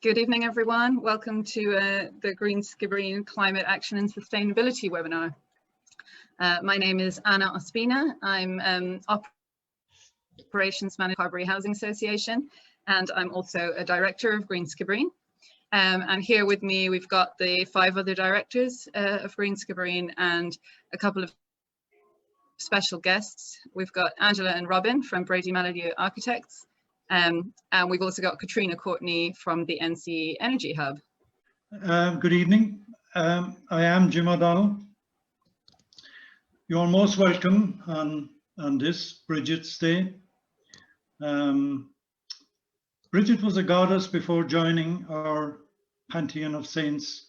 Good evening, everyone. Welcome to the Green Skibbereen Climate Action and Sustainability webinar. My name is Ana Ospina. I'm Operations Manager of Carberry Housing Association, and I'm also a director of Green Skibbereen. And here with me, we've got the 5 other directors of Green Skibbereen and a couple of special guests. We've got Angela and Robin from Brady Mallalieu Architects. And we've also got Caitriona Courtney from the NCE Energy Hub. Good evening. I am Jim O'Donnell. You're most welcome on this Bridget's Day. Bridget was a goddess before joining our pantheon of saints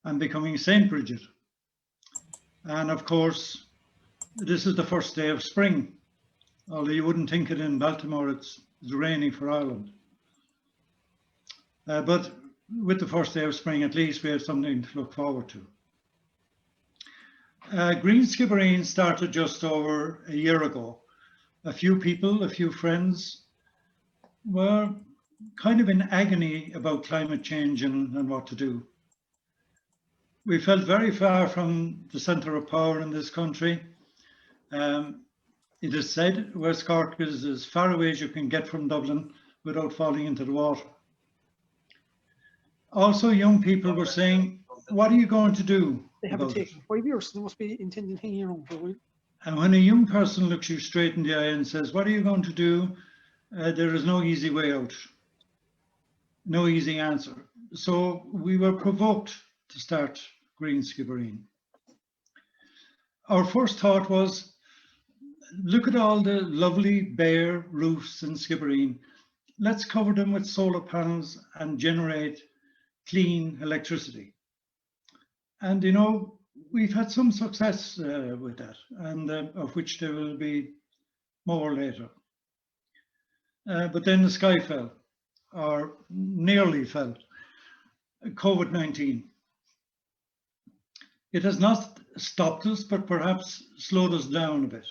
and becoming Saint Bridget. And of course, this is the first day of spring. Although you wouldn't think it in Baltimore, it's raining for Ireland. But with the first day of spring, at least we have something to look forward to. Green Skibbereen started just over a year ago. A few people, a few friends were kind of in agony about climate change and what to do. We felt very far from the centre of power in this country. It is said West Cork is as far away as you can get from Dublin without falling into the water. Also, young people were saying, what are you going to do? They haven't taken 5 years, so they must be intending hanging around for a while. And when a young person looks you straight in the eye and says, what are you going to do? There is no easy way out, no easy answer. So we were provoked to start Green Skibbereen. Our first thought was, look at all the lovely bare roofs in Skibbereen. Let's cover them with solar panels and generate clean electricity. And you know, we've had some success with that, and of which there will be more later. But then the sky fell, or nearly fell. COVID-19. It has not stopped us, but perhaps slowed us down a bit.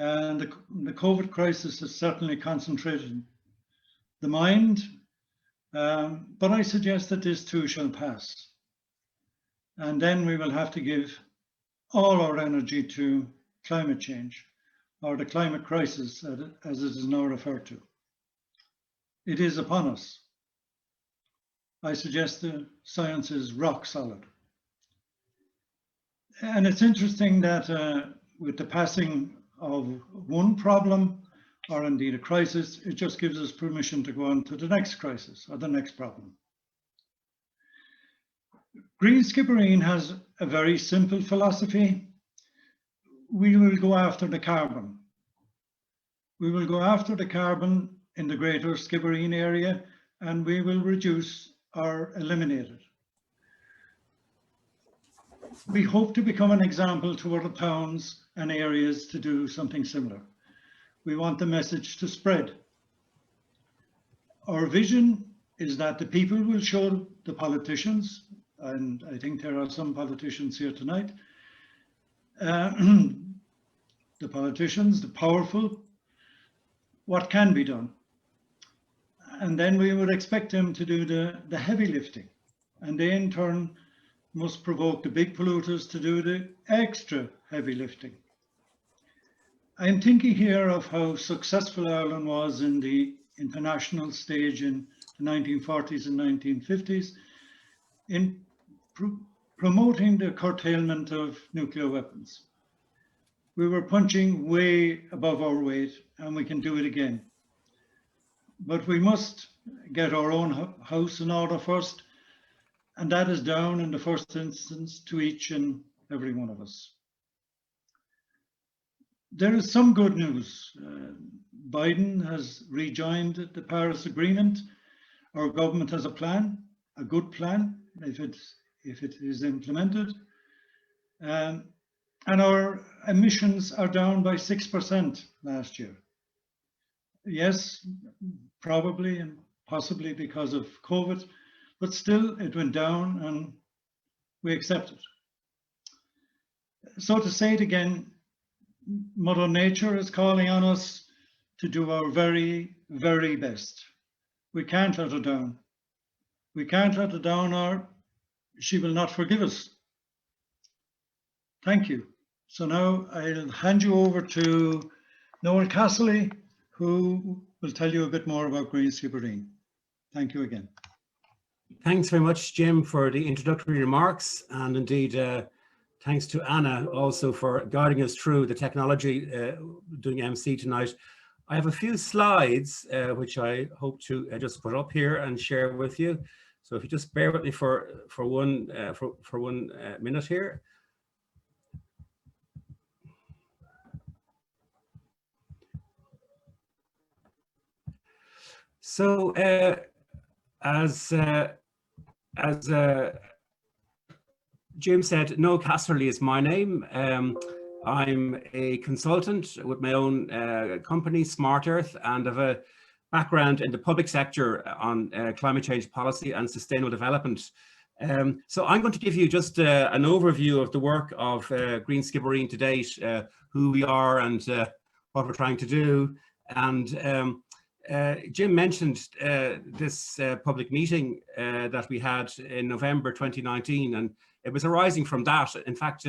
And the COVID crisis has certainly concentrated the mind, but I suggest that this too shall pass. And then we will have to give all our energy to climate change, or the climate crisis as it is now referred to. It is upon us. I suggest the science is rock solid. And it's interesting that with the passing of one problem, or indeed a crisis, it just gives us permission to go on to the next crisis or the next problem. Green Skibbereen has a very simple philosophy. We will go after the carbon. We will go after the carbon in the greater Skibbereen area, and we will reduce or eliminate it. We hope to become an example to other towns and areas to do something similar. We want the message to spread. Our vision is that the people will show the politicians, and I think there are some politicians here tonight, the politicians, the powerful, what can be done. And then we would expect them to do the heavy lifting, and they in turn must provoke the big polluters to do the extra heavy lifting. I'm thinking here of how successful Ireland was in the international stage in the 1940s and 1950s in promoting the curtailment of nuclear weapons. We were punching way above our weight, and we can do it again. But we must get our own house in order first, and that is down in the first instance to each and every one of us. There is some good news. Biden has rejoined the Paris Agreement. Our government has a plan, a good plan, if it is implemented. And our emissions are down by 6% last year. Yes, probably and possibly because of COVID, but still it went down and we accept it. So to say it again, Mother Nature is calling on us to do our very, very best. We can't let her down. We can't let her down, or she will not forgive us. Thank you. So now I'll hand you over to Noel Casserly, who will tell you a bit more about Green Skibbereen. Thank you again. Thanks very much, Jim, for the introductory remarks, and indeed thanks to Ana also for guiding us through the technology doing MC tonight. I have a few slides which I hope to just put up here and share with you. So if you just bear with me for one minute here. So as Jim said, Noel Casserly is my name. I'm a consultant with my own company, Smart Earth, and have a background in the public sector on climate change policy and sustainable development. So I'm going to give you just an overview of the work of Green Skibbereen to date, who we are and what we're trying to do. And Jim mentioned this public meeting that we had in November 2019, and it was arising from that. In fact,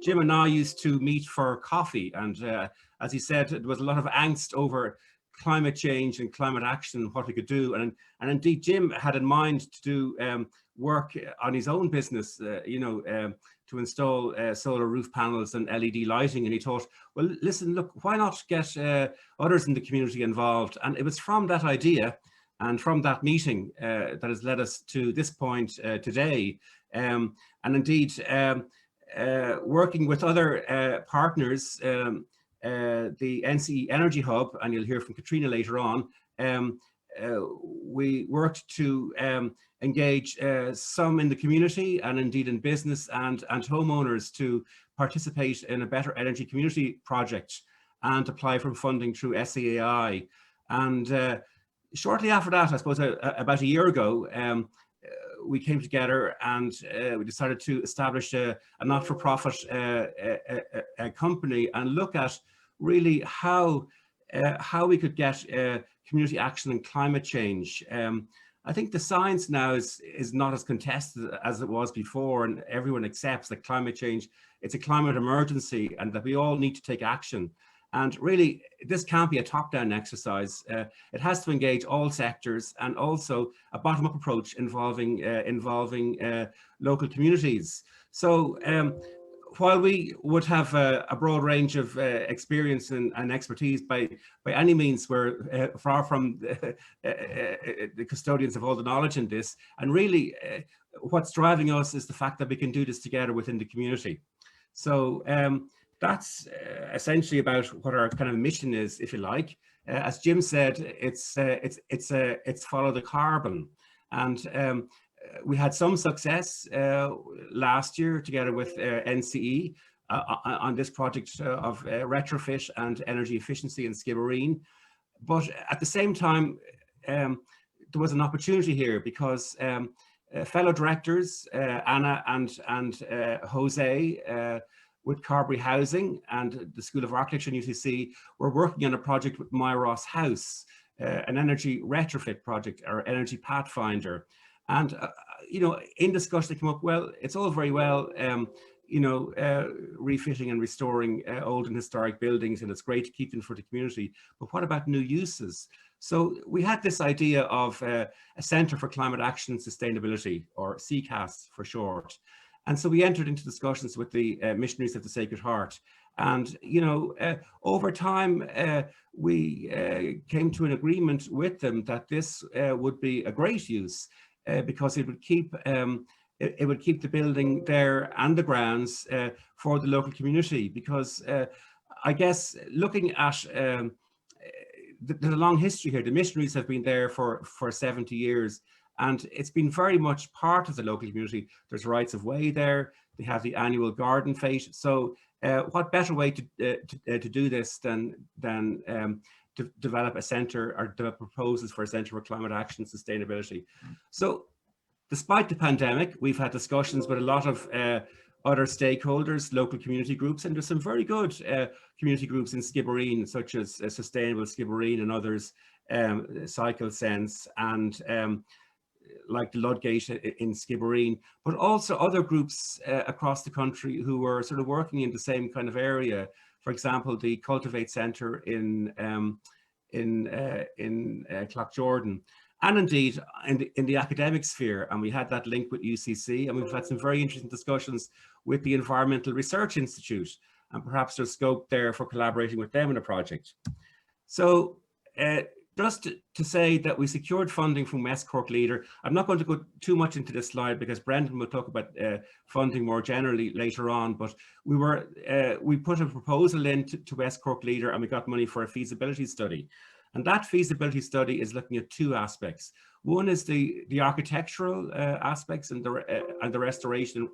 Jim and I used to meet for coffee, and as he said, there was a lot of angst over climate change and climate action and what we could do. And indeed, Jim had in mind to do work on his own business, to install solar roof panels and LED lighting. And he thought, well, listen, look, why not get others in the community involved? And it was from that idea and from that meeting that has led us to this point today. And indeed, working with other partners, the NCE Energy Hub, and you'll hear from Caitriona later on, we worked to engage some in the community and indeed in business and homeowners to participate in a better energy community project and apply for funding through SEAI. And shortly after that, I suppose about a year ago, we came together and we decided to establish a not-for-profit company and look at really how we could get community action and climate change. I think the science now is not as contested as it was before, and everyone accepts that climate change, it's a climate emergency and that we all need to take action. And really, this can't be a top-down exercise. It has to engage all sectors and also a bottom-up approach involving local communities. So while we would have a broad range of experience and expertise, by any means, we're far from the custodians of all the knowledge in this. And really, what's driving us is the fact that we can do this together within the community. So that's essentially about what our kind of mission is, if you like. As Jim said, it's follow the carbon, and we had some success last year together with NCE on this project of retrofit and energy efficiency in Skibbereen. But at the same time, there was an opportunity here because fellow directors, Ana and Jose, with Carberry Housing and the School of Architecture and UCC, were working on a project with Myross House, an energy retrofit project or energy pathfinder. And, in discussion, they came up, well, it's all very well, refitting and restoring old and historic buildings, and it's great to keep them for the community, but what about new uses? So we had this idea of a Centre for Climate Action and Sustainability, or CCAS for short. And so we entered into discussions with the Missionaries of the Sacred Heart. And, over time, we came to an agreement with them that this would be a great use because it would keep the building there and the grounds for the local community. Because I guess looking at there's a long history here. The missionaries have been there for 70 years. And it's been very much part of the local community. There's rights of way there. They have the annual garden fete. So what better way to do this than to develop a centre or develop proposals for a centre for climate action and sustainability. So despite the pandemic, we've had discussions with a lot of other stakeholders, local community groups, and there's some very good community groups in Skibbereen, such as Sustainable Skibbereen and others, Cycle Sense, and like the Ludgate in Skibbereen, but also other groups across the country who were sort of working in the same kind of area. For example, the Cultivate Centre in Cloughjordan, and indeed in the academic sphere. And we had that link with UCC, and we've had some very interesting discussions with the Environmental Research Institute, and perhaps there's scope there for collaborating with them in a project. So just to say that we secured funding from West Cork Leader. I'm not going to go too much into this slide because Brendan will talk about funding more generally later on, but we put a proposal in to West Cork Leader, and we got money for a feasibility study. And that feasibility study is looking at two aspects. One is the architectural aspects and the restoration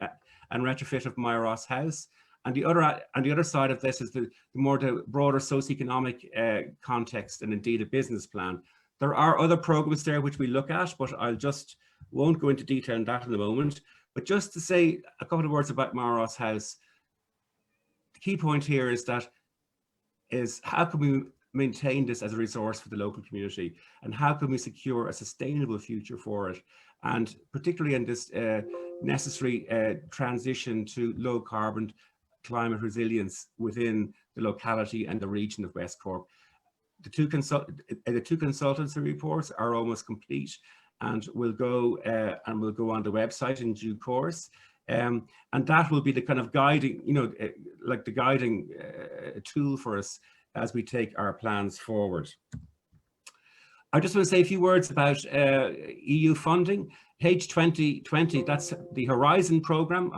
and retrofit of Myross House. And the other side of this is the broader socioeconomic context and indeed a business plan. There are other programs there which we look at, but won't go into detail on that in a moment. But just to say a couple of words about Myross House, the key point here is how can we maintain this as a resource for the local community, and how can we secure a sustainable future for it, and particularly in this necessary transition to low carbon climate resilience within the locality and the region of West Cork. The two consultancy reports are almost complete, and will go on the website in due course. And that will be the kind of guiding, like the guiding tool for us as we take our plans forward. I just want to say a few words about EU funding. H2020, that's the Horizon programme,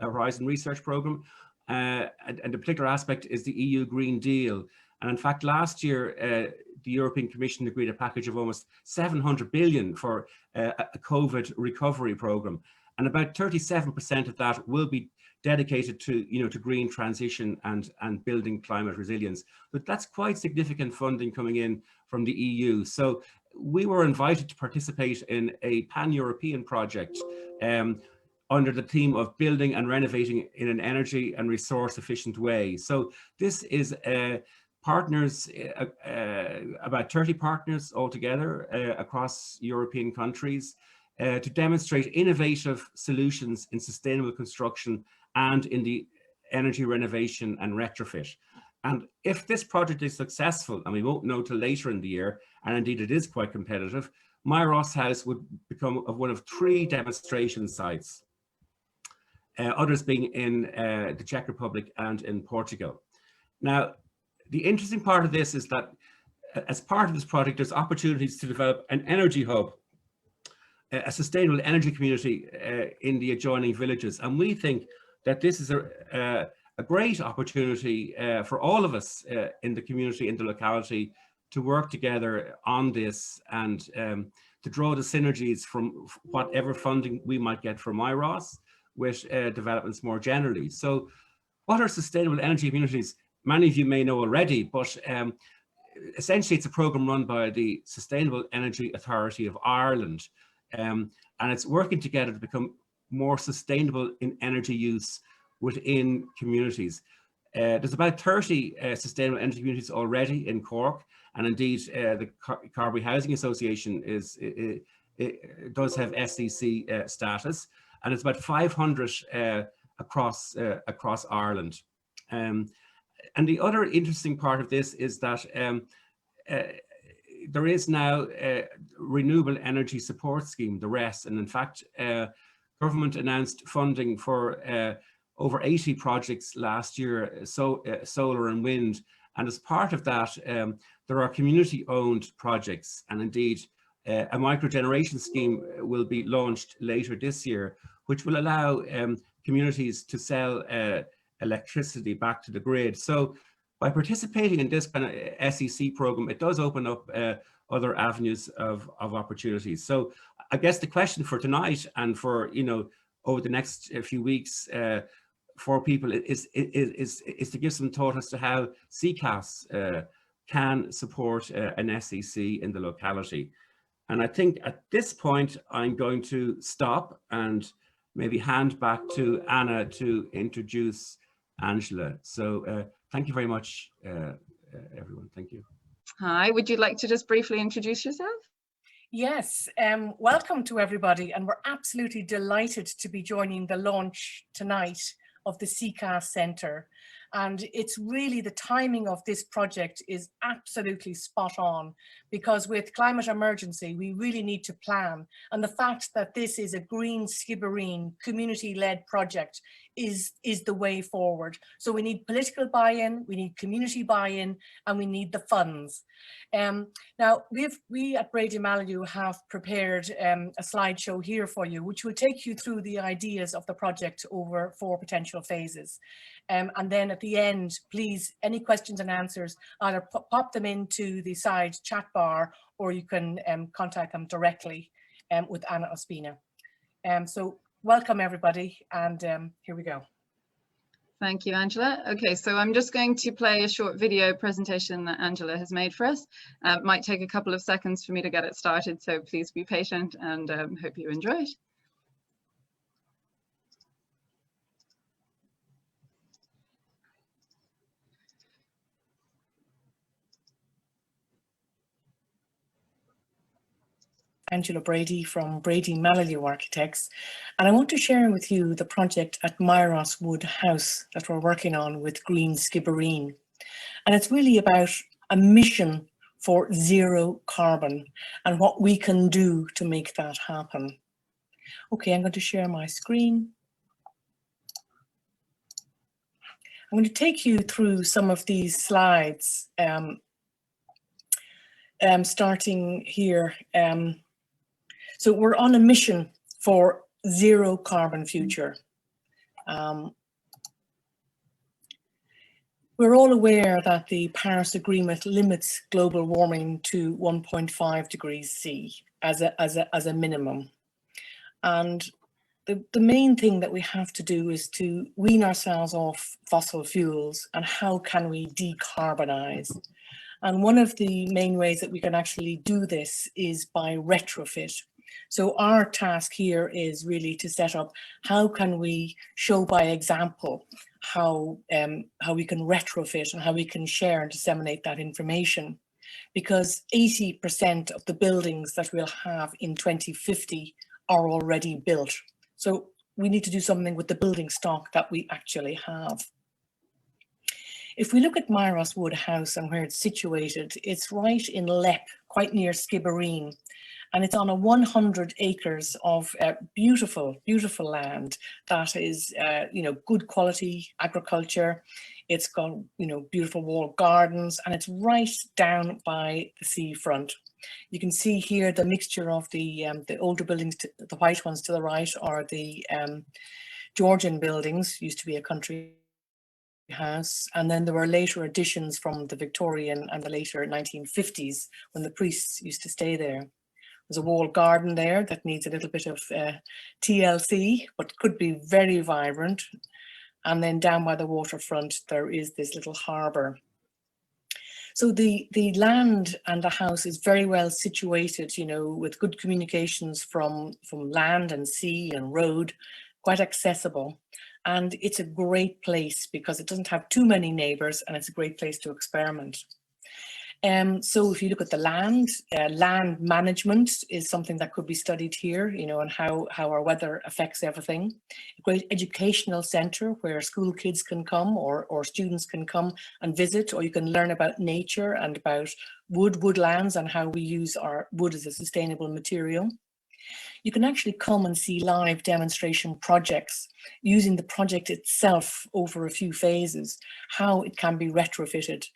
Horizon Research Programme, and the particular aspect is the EU Green Deal. And in fact, last year, the European Commission agreed a package of almost 700 billion for a COVID recovery programme. And about 37% of that will be dedicated to, to green transition and building climate resilience. But that's quite significant funding coming in from the EU. So we were invited to participate in a pan-European project under the theme of building and renovating in an energy and resource efficient way. So this is partners, about 30 partners altogether across European countries to demonstrate innovative solutions in sustainable construction and in the energy renovation and retrofit. And if this project is successful, and we won't know till later in the year, and indeed it is quite competitive, Myross House would become one of 3 demonstration sites, others being in the Czech Republic and in Portugal. Now, the interesting part of this is that as part of this project, there's opportunities to develop an energy hub, a sustainable energy community in the adjoining villages. And we think that this is a great opportunity for all of us in the community, in the locality, to work together on this and to draw the synergies from whatever funding we might get from Myross with developments more generally. So what are sustainable energy communities? Many of you may know already, but essentially it's a program run by the Sustainable Energy Authority of Ireland. And it's working together to become more sustainable in energy use within communities. There's about 30 sustainable energy communities already in Cork, and indeed the Carbery Housing Association does have SCC status, and it's about 500 across Ireland. And the other interesting part of this is that there is now a renewable energy support scheme, the RES, and in fact, government announced funding for over 80 projects last year, solar and wind. And as part of that, there are community-owned projects, and indeed a microgeneration scheme will be launched later this year, which will allow communities to sell electricity back to the grid. So by participating in this kind of SEC program, it does open up other avenues of opportunities. So I guess the question for tonight and for, over the next few weeks for people is to give some thought as to how CCAS can support an SEC in the locality. And I think at this point, I'm going to stop and maybe hand back to Anna to introduce Angela. So thank you very much, everyone. Thank you. Hi, would you like to just briefly introduce yourself? Yes, welcome to everybody, and we're absolutely delighted to be joining the launch tonight of the CCAS Centre. And it's really, the timing of this project is absolutely spot on, because with climate emergency, we really need to plan. And the fact that this is a green Skibbereen community-led project is the way forward. So we need political buy-in, we need community buy-in, and we need the funds. Now, we at Brady Mallalieu have prepared a slideshow here for you, which will take you through the ideas of the project over 4 potential phases. And then at the end, please, any questions and answers, either pop them into the side chat bar, or you can contact them directly with Ana Ospina. So welcome everybody, and here we go. Thank you, Angela. Okay, so I'm just going to play a short video presentation that Angela has made for us. It might take a couple of seconds for me to get it started, so please be patient, and hope you enjoy it. Angela Brady from Brady Mallalieu Architects, and I want to share with you the project at Myross Wood House that we're working on with Green Skibbereen. And it's really about a mission for zero carbon and what we can do to make that happen. Okay, I'm going to share my screen. I'm going to take you through some of these slides, starting here. So we're on a mission for zero carbon future. We're all aware that the Paris Agreement limits global warming to 1.5 degrees C as a minimum. And the main thing that we have to do is to wean ourselves off fossil fuels, and how can we decarbonize? And one of the main ways that we can actually do this is by retrofit. So our task here is really to set up, how can we show by example how we can retrofit and how we can share and disseminate that information. Because 80% of the buildings that we'll have in 2050 are already built. So we need to do something with the building stock that we actually have. If we look at Myross Wood House and where it's situated, it's right in Lepp, quite near Skibbereen. And it's on a 100 acres of beautiful, beautiful land that is, good quality agriculture. It's got, beautiful walled gardens, and it's right down by the seafront. You can see here the mixture of the older buildings, the white ones to the right, are the Georgian buildings, used to be a country house, and then there were later additions from the Victorian and the later 1950s when the priests used to stay there. There's a walled garden there that needs a little bit of TLC, but could be very vibrant. And then down by the waterfront, there is this little harbour. So the land and the house is very well situated, with good communications from land and sea and road, quite accessible. And it's a great place because it doesn't have too many neighbours, and it's a great place to experiment. So if you look at the land management is something that could be studied here, and how our weather affects everything. A great educational centre where school kids can come, or students can come and visit, or you can learn about nature and about woodlands and how we use our wood as a sustainable material. You can actually come and see live demonstration projects using the project itself over a few phases, how it can be retrofitted,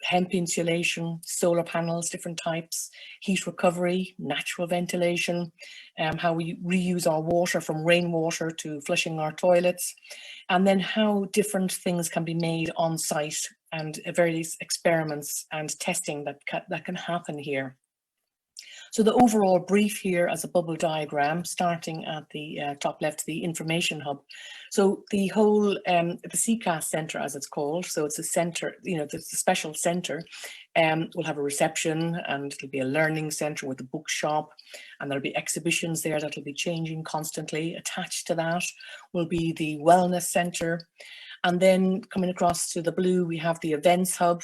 hemp insulation, solar panels, different types, heat recovery, natural ventilation, how we reuse our water from rainwater to flushing our toilets, and then how different things can be made on site, and various experiments and testing that can happen here. So the overall brief here as a bubble diagram, starting at the top left, the information hub. So the whole, the CCAS Centre, as it's called, so it's a centre, it's a special centre, will have a reception, and it'll be a learning centre with a bookshop, and there'll be exhibitions there that'll be changing constantly. Attached to that will be the wellness centre. And then coming across to the blue, we have the events hub.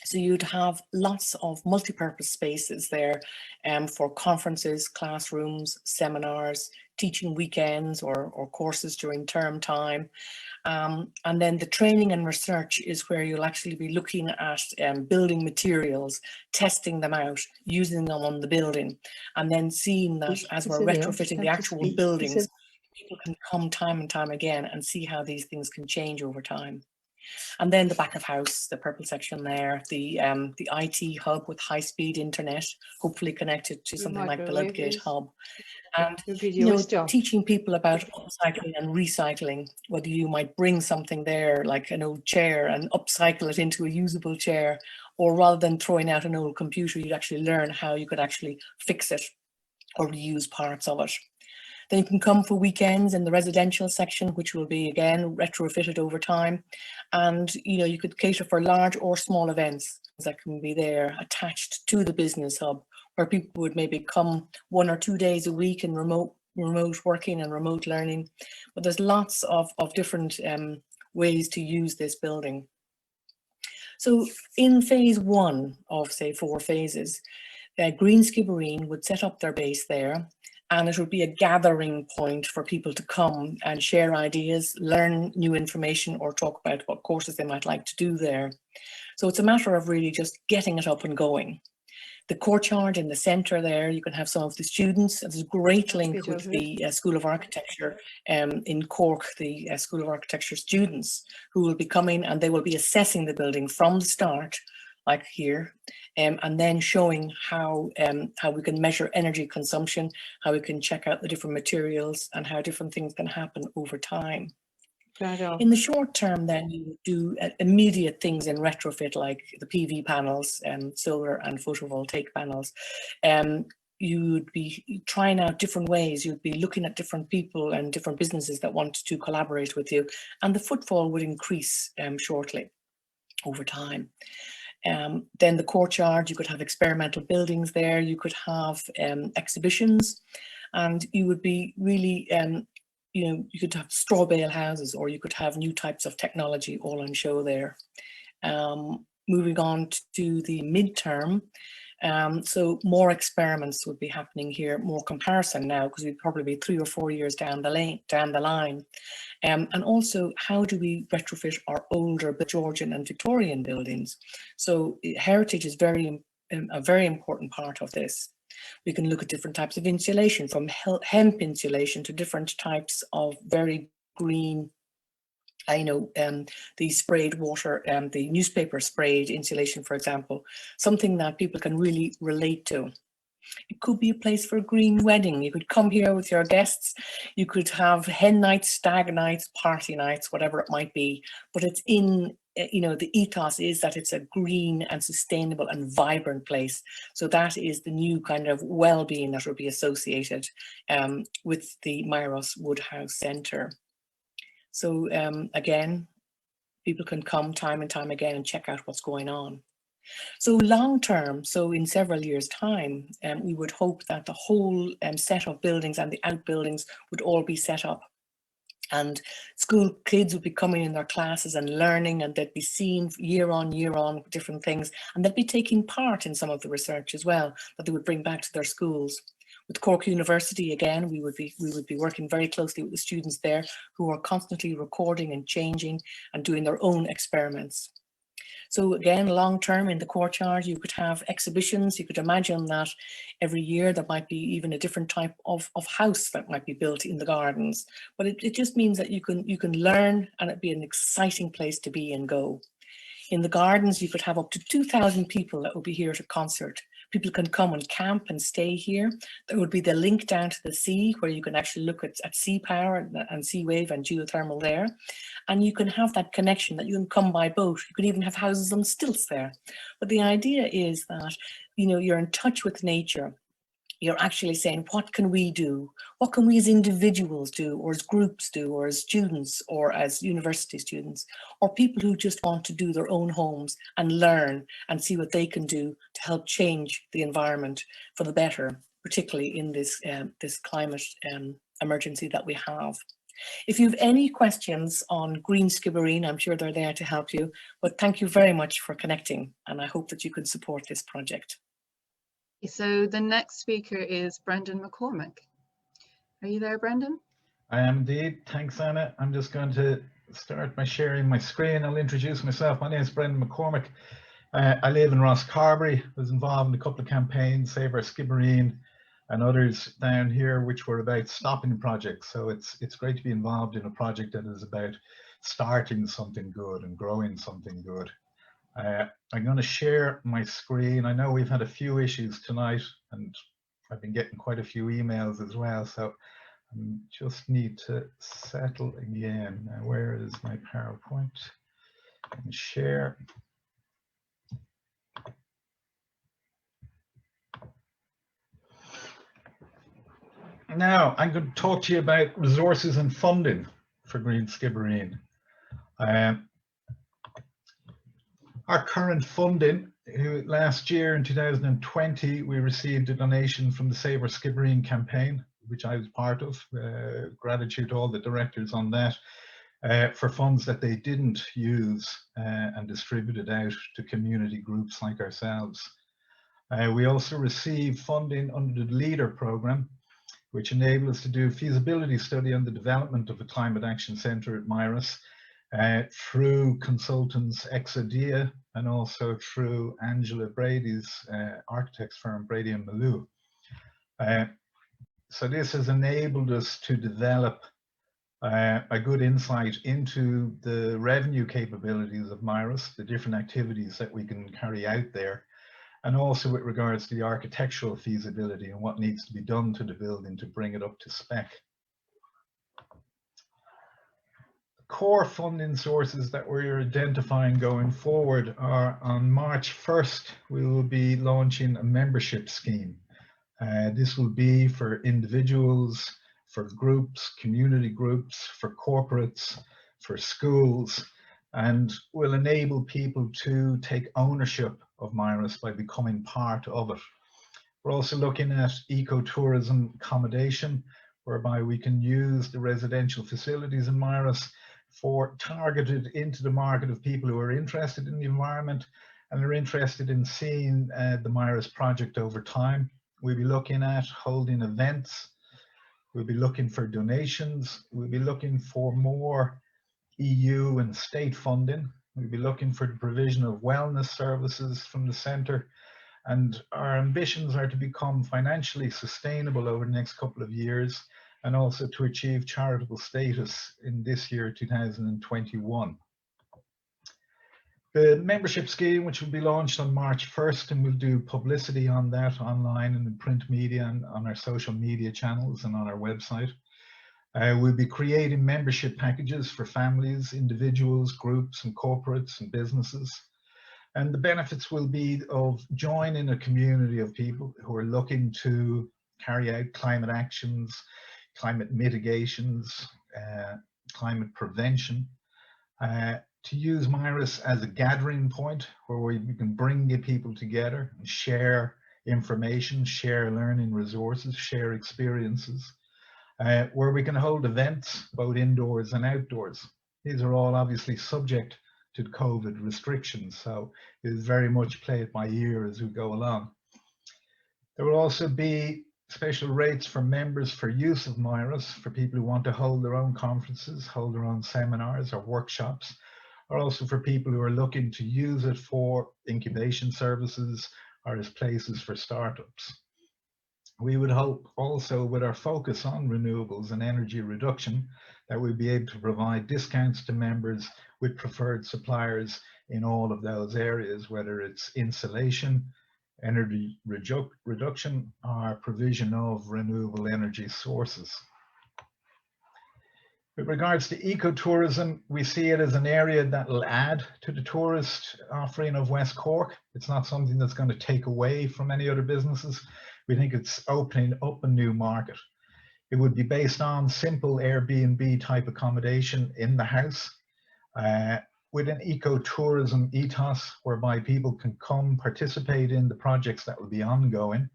So you'd have lots of multi-purpose spaces there for conferences, classrooms, seminars, teaching weekends or courses during term time. And then the training and research is where you'll actually be looking at building materials, testing them out, using them on the building, and then seeing that as we're retrofitting the actual buildings, people can come time and time again and see how these things can change over time. And then the back of house, the purple section there, the IT hub with high-speed internet, hopefully connected to something like the Ludgate hub. And teaching people about upcycling and recycling, whether you might bring something there like an old chair and upcycle it into a usable chair, or rather than throwing out an old computer, you'd actually learn how you could actually fix it or reuse parts of it. Then you can come for weekends in the residential section, which will be again retrofitted over time. And you could cater for large or small events that can be there attached to the business hub, where people would maybe come 1 or 2 days a week in remote working and remote learning. But there's lots of different ways to use this building. So in phase 1 of, say, 4 phases, Green Skibbereen would set up their base there, and it would be a gathering point for people to come and share ideas, learn new information, or talk about what courses they might like to do there. So it's a matter of really just getting it up and going. The courtyard in the centre there, you can have some of the students. There's a great link with the School of Architecture in Cork, the School of Architecture students who will be coming, and they will be assessing the building from the start, like here, and then showing how we can measure energy consumption, how we can check out the different materials, and how different things can happen over time. In the short term, then, you do immediate things in retrofit, like the PV panels, solar and photovoltaic panels. You would be trying out different ways. You'd be looking at different people and different businesses that want to collaborate with you, and the footfall would increase shortly over time. Then the courtyard, you could have experimental buildings there, you could have exhibitions, and you would be really, you could have straw bale houses, or you could have new types of technology all on show there. Moving on to the midterm, so more experiments would be happening here, more comparison now, because we'd probably be 3 or 4 years down the line. And also, how do we retrofit our older Georgian and Victorian buildings? So heritage is a very important part of this. We can look at different types of insulation, from hemp insulation to different types of very green, the sprayed water, the newspaper sprayed insulation, for example, something that people can really relate to. It could be a place for a green wedding. You could come here with your guests. You could have hen nights, stag nights, party nights, whatever it might be. But it's in, the ethos is that it's a green and sustainable and vibrant place. So that is the new kind of well-being that will be associated with the Myross Woodhouse Centre. So again, people can come time and time again and check out what's going on. So long term, so in several years' time, we would hope that the whole set of buildings and the outbuildings would all be set up, and school kids would be coming in their classes and learning, and they'd be seeing year on different things, and they'd be taking part in some of the research as well that they would bring back to their schools. With Cork University, again, we would be working very closely with the students there, who are constantly recording and changing and doing their own experiments. So again, long term in the courtyard, you could have exhibitions. You could imagine that every year there might be even a different type of house that might be built in the gardens. But it just means that you can learn, and it'd be an exciting place to be and go. In the gardens, you could have up to 2,000 people that would be here to concert. People can come and camp and stay here. There would be the link down to the sea, where you can actually look at sea power and sea wave and geothermal there. And you can have that connection that you can come by boat. You could even have houses on stilts there. But the idea is that, you're in touch with nature. You're actually saying, what can we do? What can we as individuals do, or as groups do, or as students, or as university students, or people who just want to do their own homes and learn and see what they can do to help change the environment for the better, particularly in this climate emergency that we have. If you have any questions on Green Skibbereen, I'm sure they're there to help you. But thank you very much for connecting, and I hope that you can support this project. So the next speaker is Brendan McCormack. Are you there, Brendan? I am indeed. Thanks, Anna. I'm just going to start by sharing my screen. I'll introduce myself. My name is Brendan McCormack. I live in Ross Carbery. I was involved in a couple of campaigns, Save Our Skibbereen and others down here, which were about stopping projects. So it's great to be involved in a project that is about starting something good and growing something good. I'm going to share my screen. I know we've had a few issues tonight, and I've been getting quite a few emails as well. So I just need to settle again. Now, where is my PowerPoint? And share. Now, I'm going to talk to you about resources and funding for Green Skibbereen. Our current funding, last year in 2020, we received a donation from the Save Our Skibbereen campaign, which I was part of. Gratitude to all the directors on that, for funds that they didn't use and distributed out to community groups like ourselves. We also received funding under the LEADER program, which enabled us to do a feasibility study on the development of a climate action centre at Myross through consultants Exodia and also through Angela Brady's architects firm, Brady and Mallalieu. So this has enabled us to develop a good insight into the revenue capabilities of Myross, the different activities that we can carry out there, and also with regards to the architectural feasibility and what needs to be done to the building to bring it up to spec. Core funding sources that we're identifying going forward are, on March 1st, we will be launching a membership scheme. This will be for individuals, for groups, community groups, for corporates, for schools, and will enable people to take ownership of Myross by becoming part of it. We're also looking at ecotourism accommodation, whereby we can use the residential facilities in Myross for targeted into the market of people who are interested in the environment and are interested in seeing the Myross project over time. We'll be looking at holding events. We'll be looking for donations. We'll be looking for more EU and state funding. We'll be looking for the provision of wellness services from the centre, and our ambitions are to become financially sustainable over the next couple of years and also to achieve charitable status in this year, 2021. The membership scheme, which will be launched on March 1st, and we'll do publicity on that online and in print media and on our social media channels and on our website. We'll be creating membership packages for families, individuals, groups and corporates and businesses. And the benefits will be of joining a community of people who are looking to carry out climate actions, climate mitigations, climate prevention, to use Myross as a gathering point where we can bring the people together and share information, share learning resources, share experiences. Where we can hold events both indoors and outdoors. These are all obviously subject to COVID restrictions, so it is very much play it by ear as we go along. There will also be special rates for members for use of Myross for people who want to hold their own conferences, hold their own seminars or workshops, or also for people who are looking to use it for incubation services or as places for startups. We would hope also, with our focus on renewables and energy reduction, that we'll be able to provide discounts to members with preferred suppliers in all of those areas, whether it's insulation, energy reduction, or provision of renewable energy sources. With regards to ecotourism, we see it as an area that will add to the tourist offering of West Cork. It's not something that's going to take away from any other businesses. We think it's opening up a new market. It would be based on simple Airbnb type accommodation in the house with an ecotourism ethos whereby people can come participate in the projects that will be ongoing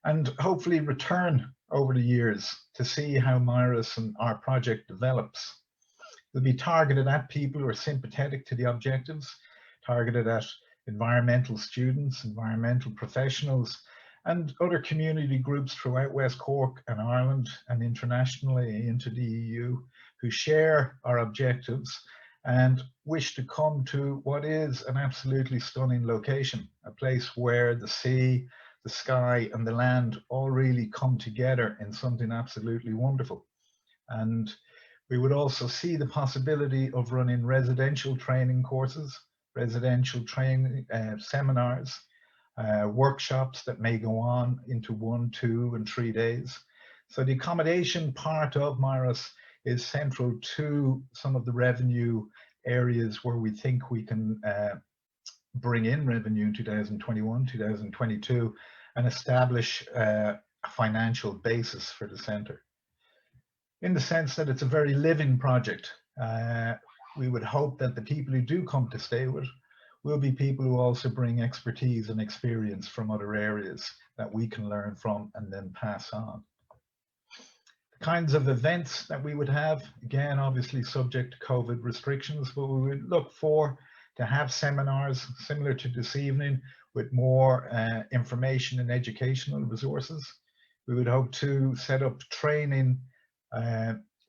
and hopefully return over the years to see how Myross and our project develops. It'll be targeted at people who are sympathetic to the objectives, targeted at environmental students, environmental professionals, and other community groups throughout West Cork and Ireland and internationally into the EU who share our objectives and wish to come to what is an absolutely stunning location, a place where the sea, the sky and the land all really come together in something absolutely wonderful. And we would also see the possibility of running residential training courses, residential training seminars, workshops that may go on into 1, 2 and 3 days. So the accommodation part of Myross is central to some of the revenue areas where we think we can bring in revenue in 2021, 2022 and establish a financial basis for the centre. In the sense that it's a very living project. We would hope that the people who do come to stay with will be people who also bring expertise and experience from other areas that we can learn from and then pass on. The kinds of events that we would have, again, obviously subject to COVID restrictions, but we would look for to have seminars similar to this evening with more information and educational resources. We would hope to set up training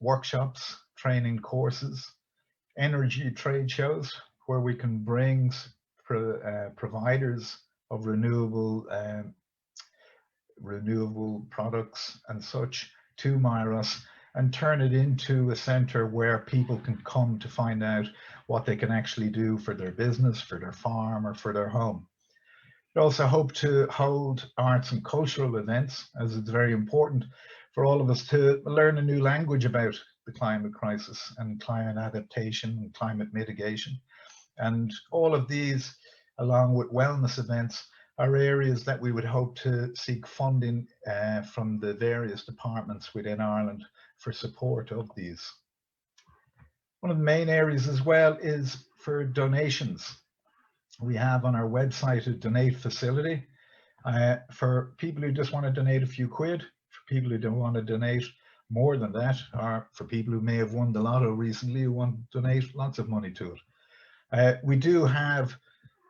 workshops, training courses, energy trade shows where we can bring providers of renewable products and such to Myross and turn it into a centre where people can come to find out what they can actually do for their business, for their farm or for their home. We also hope to hold arts and cultural events, as it's very important for all of us to learn a new language about the climate crisis and climate adaptation and climate mitigation. And all of these, along with wellness events, are areas that we would hope to seek funding from the various departments within Ireland for support of these. One of the main areas as well is for donations. We have on our website a donate facility for people who just want to donate a few quid, for people who don't want to donate more than that, or for people who may have won the lotto recently who want to donate lots of money to it. We do have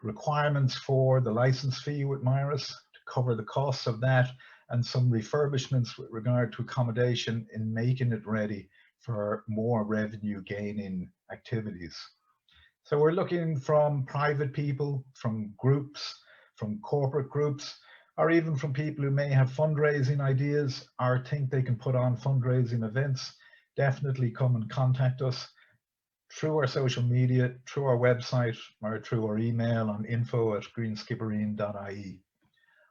requirements for the license fee with Myross to cover the costs of that and some refurbishments with regard to accommodation in making it ready for more revenue gaining activities. So we're looking from private people, from groups, from corporate groups, or even from people who may have fundraising ideas or think they can put on fundraising events. Definitely come and contact us through our social media, through our website, or through our email on info@greenskibbereen.ie.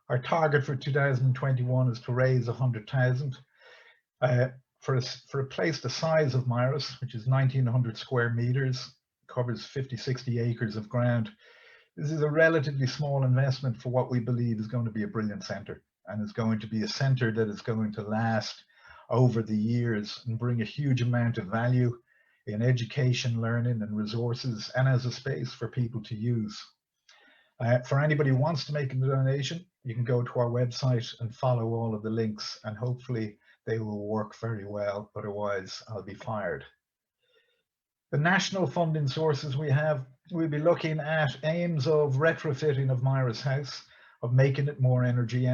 Our target for 2021 is to raise 100,000 for a place the size of Myross, which is 1,900 square meters, covers 50-60 acres of ground. This is a relatively small investment for what we believe is going to be a brilliant centre, and is going to be a centre that is going to last over the years and bring a huge amount of value in education, learning and resources, and as a space for people to use. For anybody who wants to make a donation, you can go to our website and follow all of the links, and hopefully they will work very well, otherwise I'll be fired. The national funding sources we have, we'll be looking at aims of retrofitting of Myross House, of making it more energy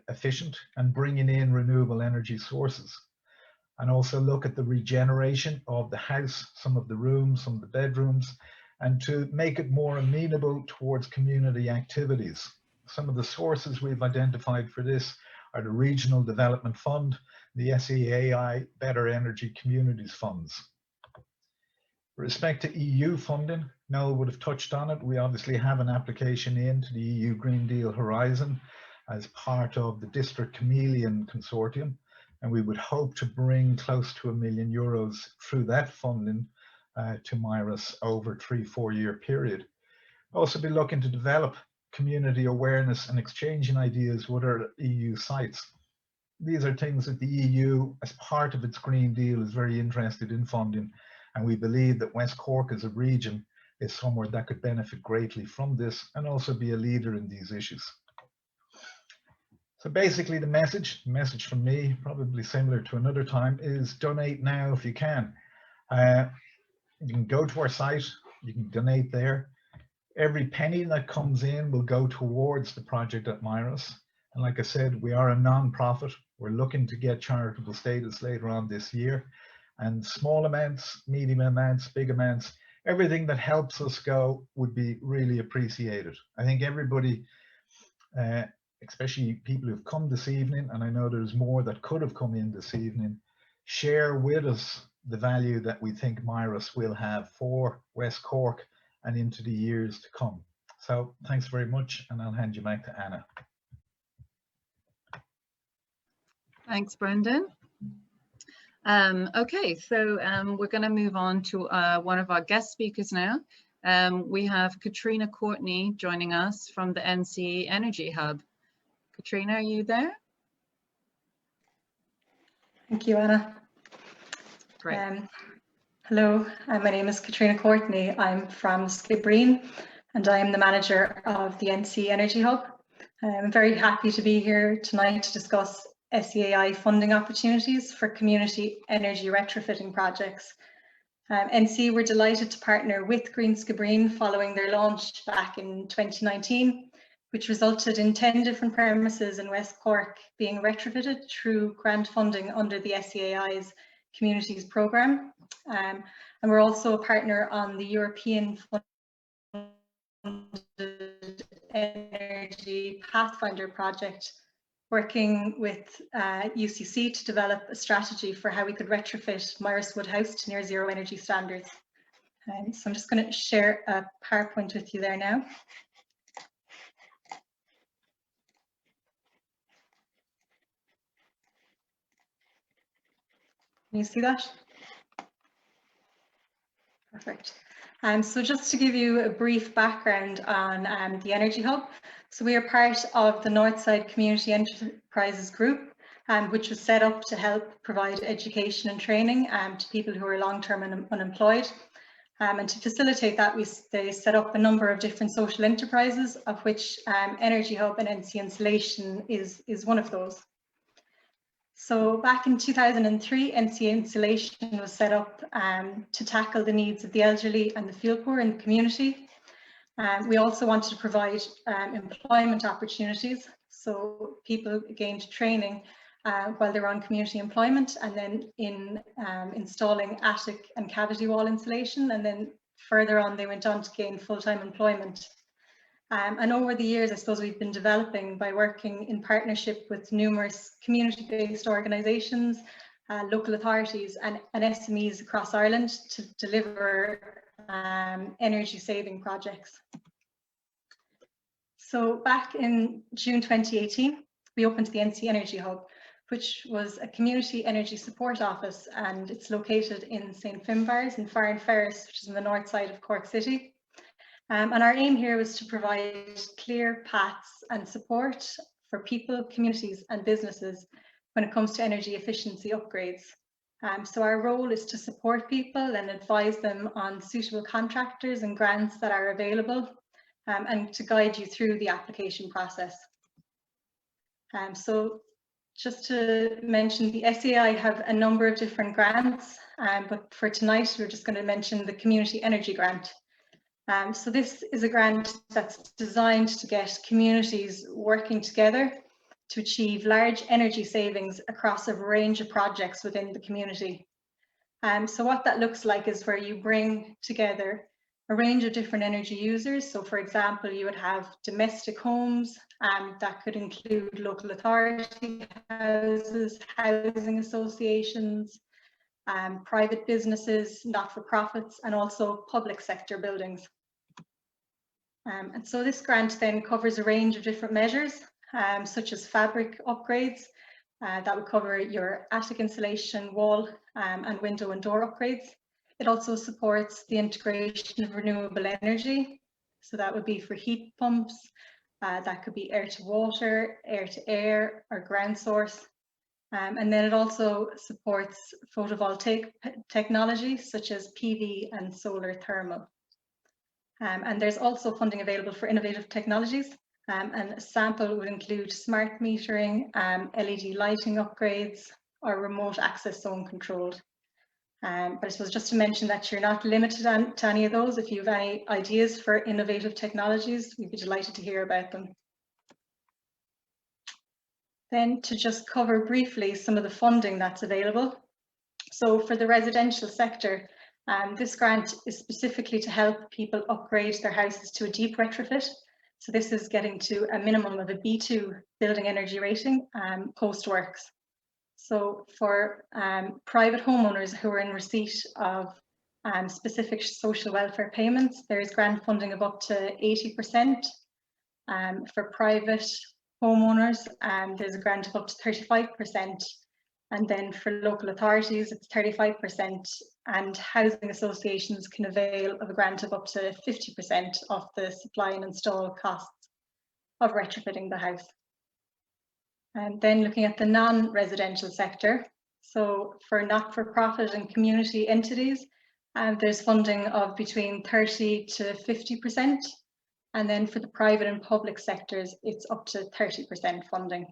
efficient and bringing in renewable energy sources. And also look at the regeneration of the house, some of the rooms, some of the bedrooms, and to make it more amenable towards community activities. Some of the sources we've identified for this are the Regional Development Fund, the SEAI Better Energy Communities Funds. With respect to EU funding, Noel would have touched on it. We obviously have an application into the EU Green Deal Horizon as part of the District Chameleon Consortium, and we would hope to bring close to €1 million through that funding to Myross over a 3-4 year period. Also be looking to develop community awareness and exchanging ideas with our EU sites. These are things that the EU, as part of its Green Deal, is very interested in funding, and we believe that West Cork as a region is somewhere that could benefit greatly from this and also be a leader in these issues. So basically the message from me, probably similar to another time, is donate now if you can. You can go to our site, you can donate there. Every penny that comes in will go towards the project at Myross. And like I said, we are a non-profit. We're looking to get charitable status later on this year. And small amounts, medium amounts, big amounts, everything that helps us go would be really appreciated. I think everybody, especially people who've come this evening, and I know there's more that could have come in this evening, share with us the value that we think Myross will have for West Cork and into the years to come. So thanks very much, and I'll hand you back to Anna. Thanks, Brendan. Okay, so we're going to move on to one of our guest speakers now. We have Caitriona Courtney joining us from the NC Energy Hub. Caitriona, are you there? Thank you, Anna. Great. Hello, my name is Caitriona Courtney. I'm from Skibbereen and I am the manager of the NC Energy Hub. I'm very happy to be here tonight to discuss SEAI funding opportunities for community energy retrofitting projects. NC were delighted to partner with Green Skibbereen following their launch back in 2019, which resulted in 10 different premises in West Cork being retrofitted through grant funding under the SEAI's Communities Programme. And we're also a partner on the European Funded Energy Pathfinder project, working with UCC to develop a strategy for how we could retrofit Myross Wood House to near zero energy standards. So I'm just going to share a PowerPoint with you there now. Can you see that? Perfect. So just to give you a brief background on the Energy Hub. So we are part of the Northside Community Enterprises Group, which was set up to help provide education and training to people who are long-term unemployed. And to facilitate that, they set up a number of different social enterprises, of which Energy Hub and NC Insulation is one of those. So back in 2003, NC Insulation was set up to tackle the needs of the elderly and the field poor in the community. We also wanted to provide employment opportunities, so people gained training while they were on community employment, and then in installing attic and cavity wall insulation, and then further on they went on to gain full-time employment. And over the years, I suppose we've been developing by working in partnership with numerous community-based organisations, local authorities and SMEs across Ireland to deliver energy-saving projects. So back in June 2018, we opened the NC Energy Hub, which was a community energy support office, and it's located in St. Finbarrs in Farran Ferris, which is on the north side of Cork City. And our aim here was to provide clear paths and support for people, communities and businesses when it comes to energy efficiency upgrades. So our role is to support people and advise them on suitable contractors and grants that are available, and to guide you through the application process. So just to mention, the SEAI have a number of different grants, but for tonight we're just going to mention the Community Energy Grant. So this is a grant that's designed to get communities working together to achieve large energy savings across a range of projects within the community. So what that looks like is where you bring together a range of different energy users. So for example, you would have domestic homes, that could include local authority houses, housing associations, private businesses, not-for-profits, and also public sector buildings. And so this grant then covers a range of different measures, such as fabric upgrades, that would cover your attic insulation, wall and window and door upgrades. It also supports the integration of renewable energy. So that would be for heat pumps, that could be air to water, air to air, or ground source. And then it also supports photovoltaic technology such as PV and solar thermal. And there's also funding available for innovative technologies, And a sample would include smart metering, LED lighting upgrades, or remote access zone controlled. But I suppose just to mention that you're not limited to any of those. If you have any ideas for innovative technologies, we'd be delighted to hear about them. Then to just cover briefly some of the funding that's available. So for the residential sector, this grant is specifically to help people upgrade their houses to a deep retrofit. So this is getting to a minimum of a B2 building energy rating post-works. So for private homeowners who are in receipt of specific social welfare payments, there is grant funding of up to 80%. For private homeowners, there's a grant of up to 35%. And then for local authorities, it's 35%. And housing associations can avail of a grant of up to 50% of the supply and install costs of retrofitting the house. And then looking at the non-residential sector, so for not-for-profit and community entities, there's funding of between 30 to 50%. And then for the private and public sectors, it's up to 30% funding.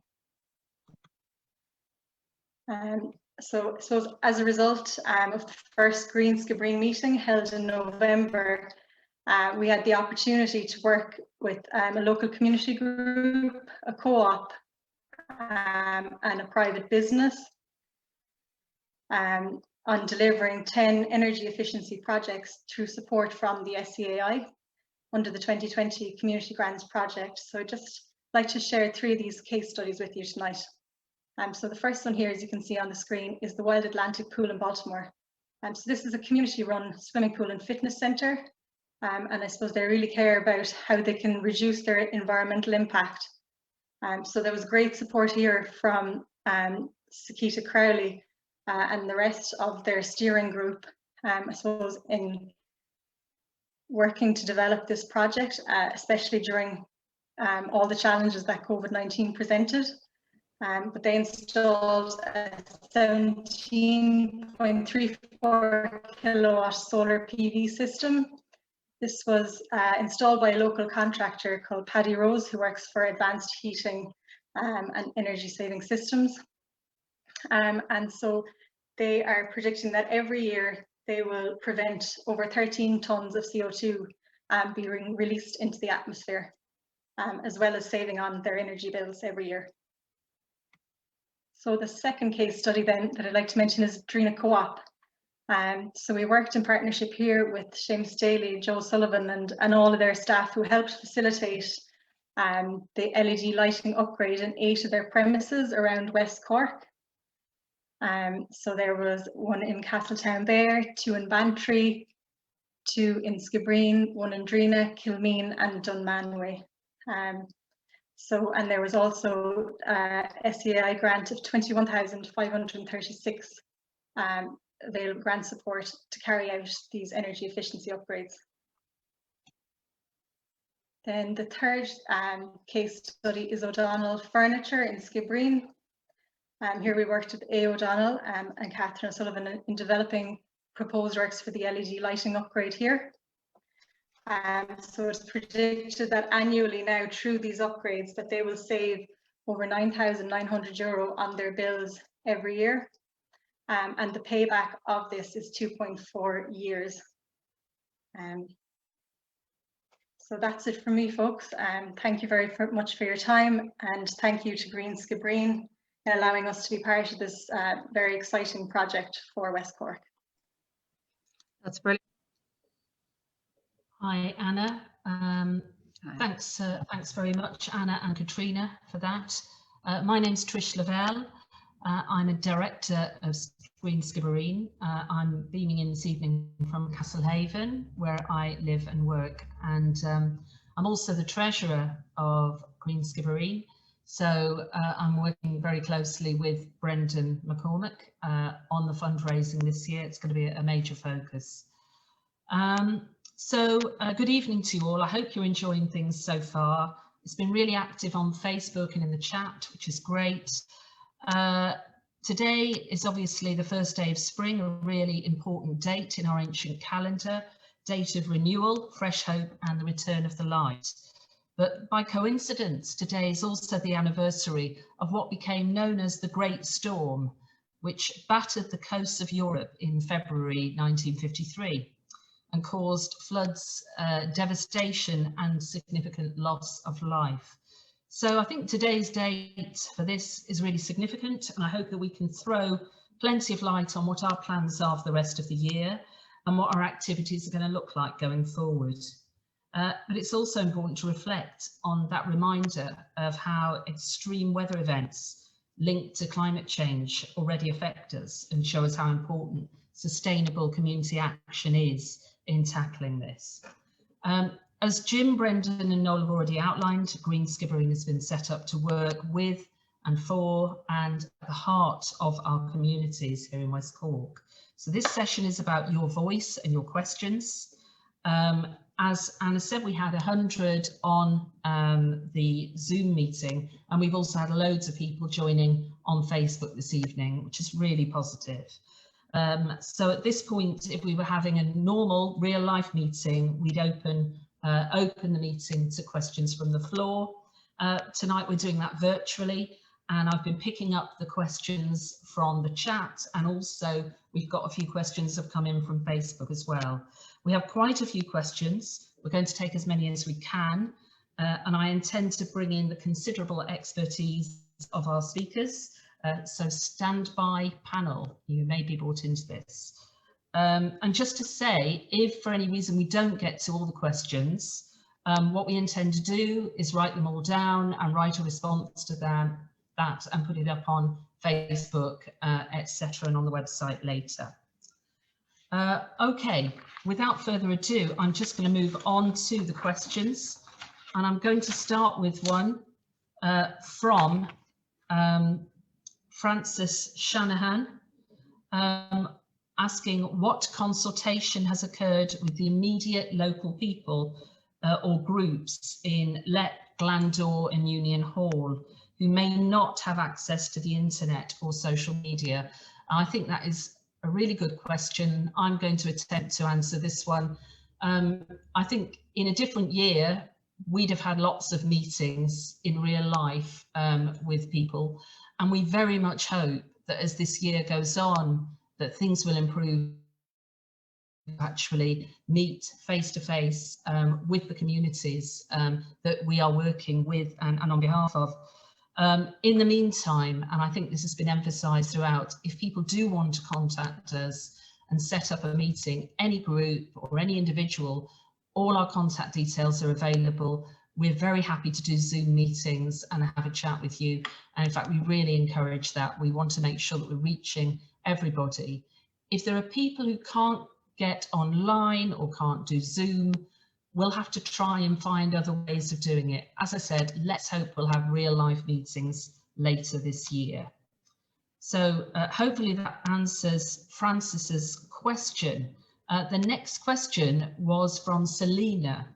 So I suppose as a result of the first Green Skibbereen meeting held in November, we had the opportunity to work with a local community group, a co-op, and a private business on delivering 10 energy efficiency projects through support from the SCAI under the 2020 Community Grants Project. So I'd just like to share 3 of these case studies with you tonight. So the first one here, as you can see on the screen, is the Wild Atlantic Pool in Baltimore. So this is a community-run swimming pool and fitness centre. And I suppose they really care about how they can reduce their environmental impact. So there was great support here from Sakita Crowley and the rest of their steering group, I suppose, in working to develop this project, especially during all the challenges that COVID-19 presented. But they installed a 17.34 kilowatt solar PV system. This was installed by a local contractor called Paddy Rose, who works for Advanced Heating and Energy Saving Systems. And so they are predicting that every year they will prevent over 13 tons of CO2 being released into the atmosphere, as well as saving on their energy bills every year. So the second case study then that I'd like to mention is Drina Co-op. So we worked in partnership here with Seamus Daly, Joe Sullivan and all of their staff who helped facilitate the LED lighting upgrade in 8 of their premises around West Cork. So there was 1 in Castletownbere, 2 in Bantry, 2 in Skibbereen, 1 in Drina, Kilmeen and Dunmanway. And there was also a SCAI grant of 21,536 available grant support to carry out these energy efficiency upgrades. Then the third case study is O'Donnell Furniture in Skibbereen. Here we worked with A. O'Donnell and Catherine O'Sullivan in developing proposed works for the LED lighting upgrade here. So it's predicted that annually now through these upgrades that they will save over €9,900 on their bills every year. And the payback of this is 2.4 years. So that's it for me, folks. Thank you very much for your time, and thank you to Green Skibbereen for allowing us to be part of this very exciting project for West Cork. That's brilliant. Hi, Anna. Hi. Thanks very much, Anna and Caitriona, for that. My name's Trish Lavelle. I'm a director of Green Skibbereen. I'm beaming in this evening from Castlehaven, where I live and work, and I'm also the treasurer of Green Skibbereen. So I'm working very closely with Brendan McCormack on the fundraising this year. It's going to be a major focus. Good evening to you all. I hope you're enjoying things so far. It's been really active on Facebook and in the chat, which is great. Today is obviously the first day of spring, a really important date in our ancient calendar, date of renewal, fresh hope and the return of the light. But by coincidence, today is also the anniversary of what became known as the Great Storm, which battered the coasts of Europe in February 1953 and caused floods, devastation and significant loss of life. So I think today's date for this is really significant, and I hope that we can throw plenty of light on what our plans are for the rest of the year and what our activities are going to look like going forward. But it's also important to reflect on that reminder of how extreme weather events linked to climate change already affect us and show us how important sustainable community action is in tackling this. As Jim, Brendan and Noel have already outlined, Green Skibbereen has been set up to work with and for and at the heart of our communities here in West Cork. So this session is about your voice and your questions. As Anna said, we had 100 on the Zoom meeting, and we've also had loads of people joining on Facebook this evening, which is really positive. So at this point, if we were having a normal real life meeting, we'd open the meeting to questions from the floor. Tonight we're doing that virtually, and I've been picking up the questions from the chat, and also we've got a few questions that have come in from Facebook as well. We have quite a few questions. We're going to take as many as we can, and I intend to bring in the considerable expertise of our speakers. So stand by panel, you may be brought into this. And just to say, if for any reason we don't get to all the questions, what we intend to do is write them all down and write a response to that and put it up on Facebook, etc., and on the website later. Okay, without further ado, I'm just going to move on to the questions, and I'm going to start with one from Francis Shanahan, asking what consultation has occurred with the immediate local people or groups in Let, Glandore and Union Hall who may not have access to the internet or social media. I think that is a really good question. I'm going to attempt to answer this one. I think in a different year, we'd have had lots of meetings in real life with people, and we very much hope that as this year goes on, that things will improve, actually meet face to face with the communities that we are working with and on behalf of. In the meantime, and I think this has been emphasised throughout, if people do want to contact us and set up a meeting, any group or any individual, all our contact details are available. We're very happy to do Zoom meetings and have a chat with you. And in fact, we really encourage that. We want to make sure that we're reaching everybody. If there are people who can't get online or can't do Zoom, we'll have to try and find other ways of doing it. As I said, let's hope we'll have real life meetings later this year. So hopefully that answers Francis's question. The next question was from Selena,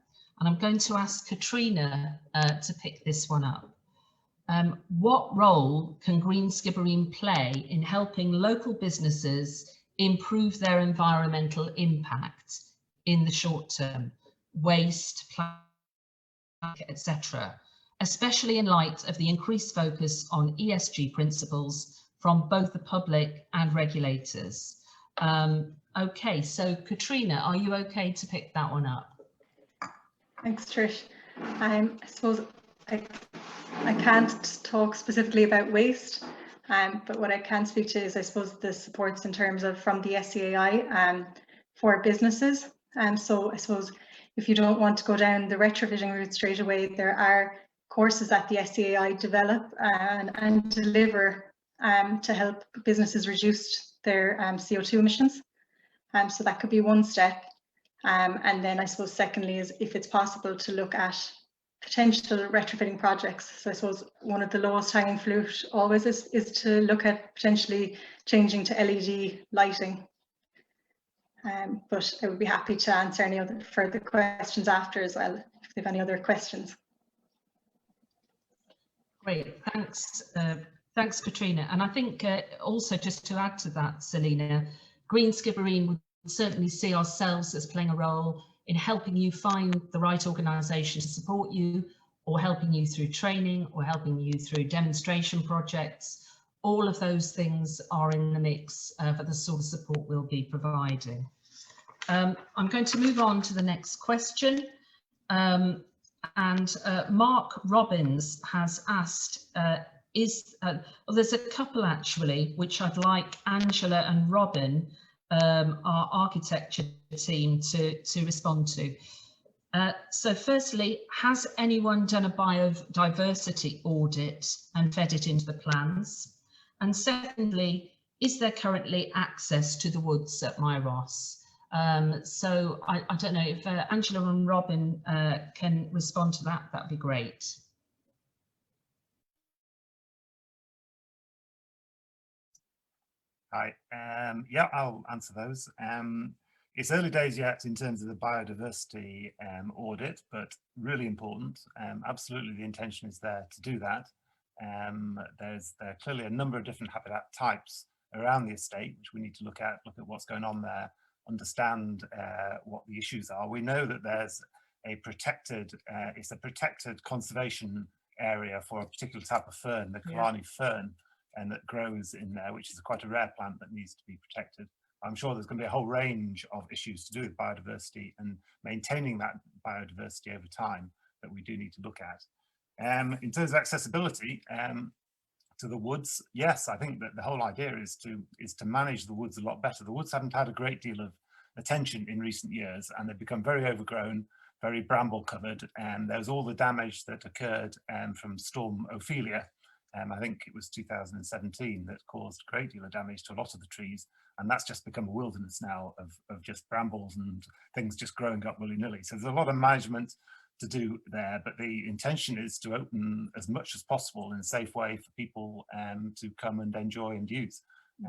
and I'm going to ask Caitriona to pick this one up. What role can Green Skibbereen play in helping local businesses improve their environmental impact in the short term? Waste, plastic, etc., especially in light of the increased focus on ESG principles from both the public and regulators. Okay, so Caitriona, are you okay to pick that one up? Thanks, Trish. I suppose I can't talk specifically about waste, but what I can speak to is, I suppose, the supports in terms of from the SEAI for businesses. So I suppose if you don't want to go down the retrofitting route straight away, there are courses that the SEAI develop and deliver to help businesses reduce their CO2 emissions. So that could be one step. And then I suppose secondly is if it's possible to look at potential retrofitting projects. So I suppose one of the lowest hanging fruit always is to look at potentially changing to LED lighting. But I would be happy to answer any other further questions after as well, if they have any other questions. Great, thanks. Thanks, Caitriona. And I think also just to add to that, Selena, Green Skibbereen would certainly see ourselves as playing a role in helping you find the right organisation to support you, or helping you through training, or helping you through demonstration projects. All of those things are in the mix for the sort of support we'll be providing. I'm going to move on to the next question. Mark Robbins has asked, well, there's a couple actually, which I'd like Angela and Robin, our architecture team, to respond to. So firstly, has anyone done a biodiversity audit and fed it into the plans? And secondly, is there currently access to the woods at Myross? So I don't know if Angela and Robin can respond to that, that'd be great. Hi, yeah, I'll answer those. It's early days yet in terms of the biodiversity audit, but really important. Absolutely, the intention is there to do that. There are clearly a number of different habitat types around the estate, which we need to look at what's going on there, understand what the issues are. We know that there's a protected, it's a protected conservation area for a particular type of fern, the Killarney fern, and that grows in there, which is quite a rare plant that needs to be protected. I'm sure there's going to be a whole range of issues to do with biodiversity and maintaining that biodiversity over time that we do need to look at. In terms of accessibility to the woods, yes, I think that the whole idea is to manage the woods a lot better. The woods haven't had a great deal of attention in recent years, and they've become very overgrown, very bramble covered, and there's all the damage that occurred from Storm Ophelia. I think it was 2017 that caused a great deal of damage to a lot of the trees, and that's just become a wilderness now of just brambles and things just growing up willy-nilly. So there's a lot of management to do there, but the intention is to open as much as possible in a safe way for people to come and enjoy and use,